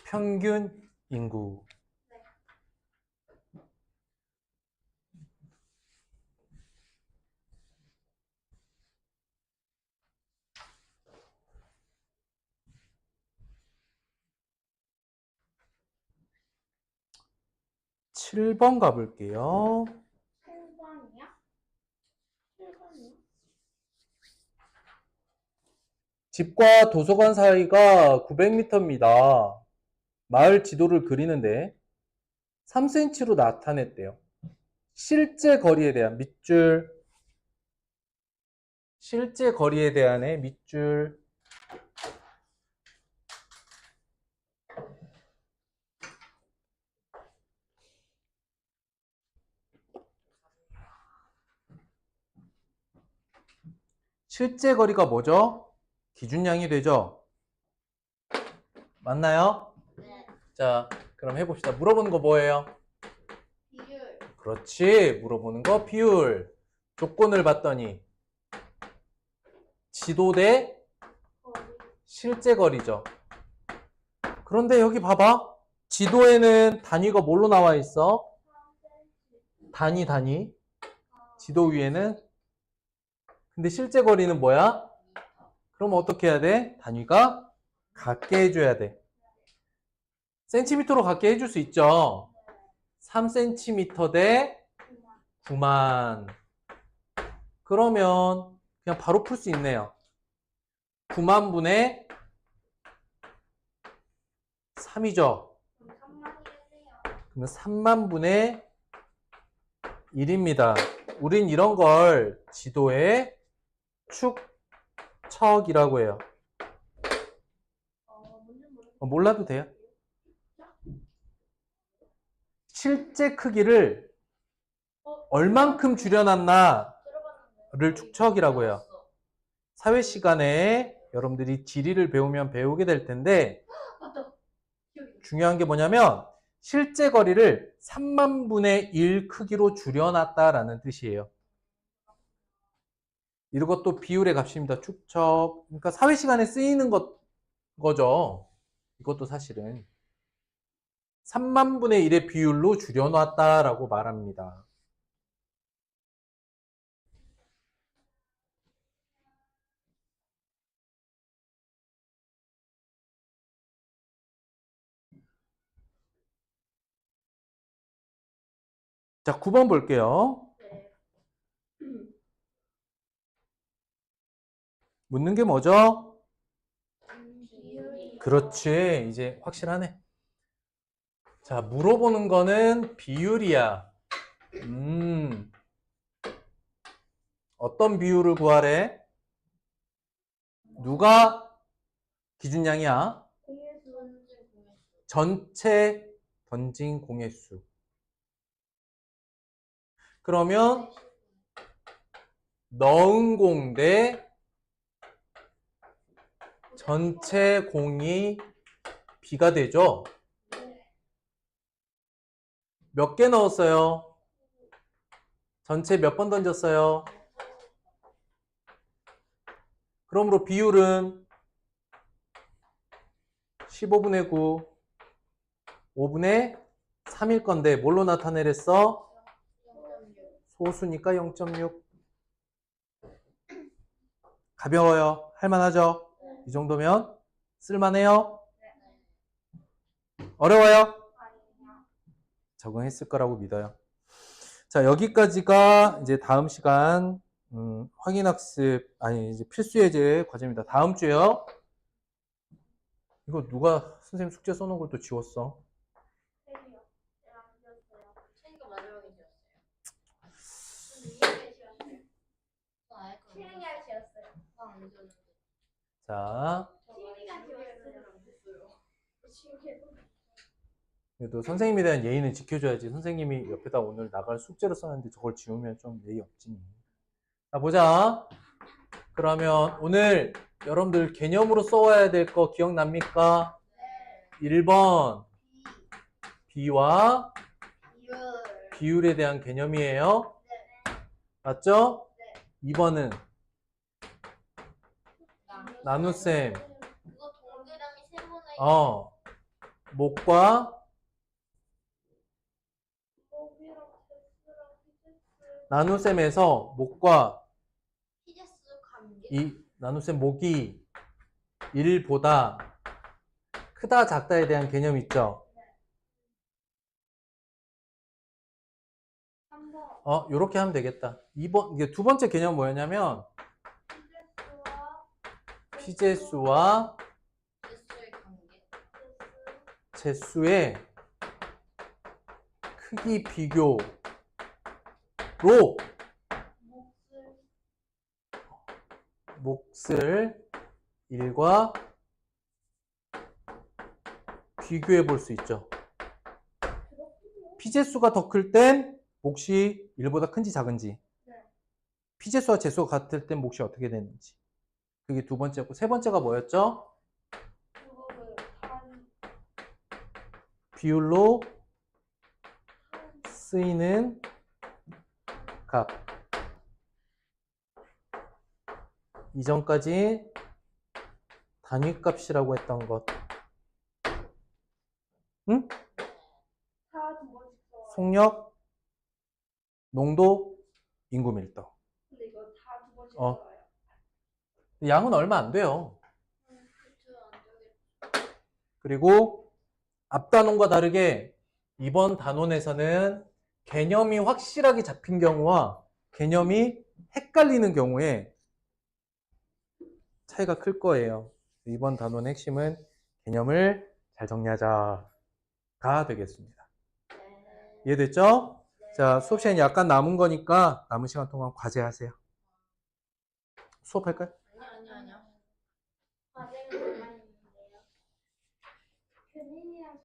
평균 인구. 7번 가볼게요. 7번이요? 7번이요? 집과 도서관 사이가 900m입니다. 마을 지도를 그리는데 3cm로 나타냈대요. 실제 거리에 대한 밑줄, 실제 거리에 대한의 밑줄. 실제 거리가 뭐죠? 기준량이 되죠? 맞나요? 네. 자, 그럼 해봅시다. 물어보는 거 뭐예요? 비율. 그렇지. 물어보는 거 비율. 조건을 봤더니 지도 대 거리. 실제 거리죠. 그런데 여기 봐봐. 지도에는 단위가 뭘로 나와 있어? 단위. 지도 위에는. 근데 실제 거리는 뭐야? 그럼 어떻게 해야 돼? 단위가 같게 해줘야 돼. 센티미터로 같게 해줄 수 있죠. 3cm 대 9만. 그러면 그냥 바로 풀 수 있네요. 9만 분의 3이죠. 그럼 3만이겠네요. 그러면 3만 분의 1입니다. 우린 이런 걸 지도의 축척이라고 해요. 뭔지 모르겠어요. 몰라도 돼요. 실제 크기를 얼만큼 줄여놨나를 들어봤는데. 축척이라고 해요. 사회 시간에 여러분들이 지리를 배우면 배우게 될 텐데 맞다. 기억이 중요한 게 뭐냐면 실제 거리를 3만 분의 1 크기로 줄여놨다라는 뜻이에요. 이것도 비율의 값입니다. 축척. 그러니까 사회 시간에 쓰이는 거죠. 이것도 사실은 3만 분의 1의 비율로 줄여놨다라고 말합니다. 자, 9번 볼게요. 네. 묻는 게 뭐죠? 비율이. 그렇지. 이제 확실하네. 자, 물어보는 거는 비율이야. 어떤 비율을 구하래? 누가 기준량이야? 공예수. 전체 던진 공의 수. 그러면 넣은 공 대 전체 공이 비가 되죠. 몇 개 넣었어요? 전체 몇 번 던졌어요? 그러므로 비율은 15분의 9, 5분의 3일 건데 뭘로 나타내랬어? 0.6. 소수니까 0.6. 가벼워요. 할만하죠? 이 정도면 쓸만해요? 어려워요? 아니요. 적응했을 거라고 믿어요. 자, 여기까지가 이제 다음 시간 확인학습 아니 이제 필수예제 과제입니다. 다음 주에요. 이거 누가 선생님 숙제 써놓은 걸 또 지웠어? 쌤이요. 제가 안 지웠어요. 체리가 마지막에 지었어요. 이해를 지웠어요. 저 아예 그거 체리가 지웠어요. 안 지었는데. 자, 체리가 지웠어요. 그래도 선생님에 대한 예의는 지켜줘야지. 선생님이 옆에다 오늘 나갈 숙제를 썼는데 저걸 지우면 좀 예의 없지. 자, 보자. 그러면 오늘 여러분들 개념으로 써와야 될 거 기억납니까? 네. 1번 비와 비율. 비율에 대한 개념이에요. 네. 맞죠? 네. 2번은 나눗셈. 그거 동그라미 세모나 목과 나눗셈에서 목과 피제수 관계. 이 나눗셈 목이 1보다 크다 작다에 대한 개념 있죠? 3번. 요렇게 하면 되겠다. 2번 이게 두 번째 개념 뭐였냐면 피제수와 제수의 관계. 제수의 크기 비교로 몫을 1과 비교해 볼 수 있죠. 피제수가 더 클 땐 몫이 1보다 큰지 작은지, 네. 피제수와 제수가 같을 땐 몫이 어떻게 되는지. 그게 두 번째고, 세 번째가 뭐였죠? 비율로 쓰이는 값. 이전까지 단위값이라고 했던 것. 응? 다두 번씩 써요. 속력, 농도, 인구 밀도. 근데 이거 다 두 번씩 어. 써요. 양은 얼마 안 돼요. 그쵸, 안 되겠죠. 그리고 앞 단원과 다르게 이번 단원에서는 개념이 확실하게 잡힌 경우와 개념이 헷갈리는 경우에 차이가 클 거예요. 이번 단원의 핵심은 개념을 잘 정리하자가 되겠습니다. 네. 이해됐죠? 자, 수업 시간이 약간 남은 거니까 남은 시간 동안 과제하세요. 수업할까요? 아니요. 과제는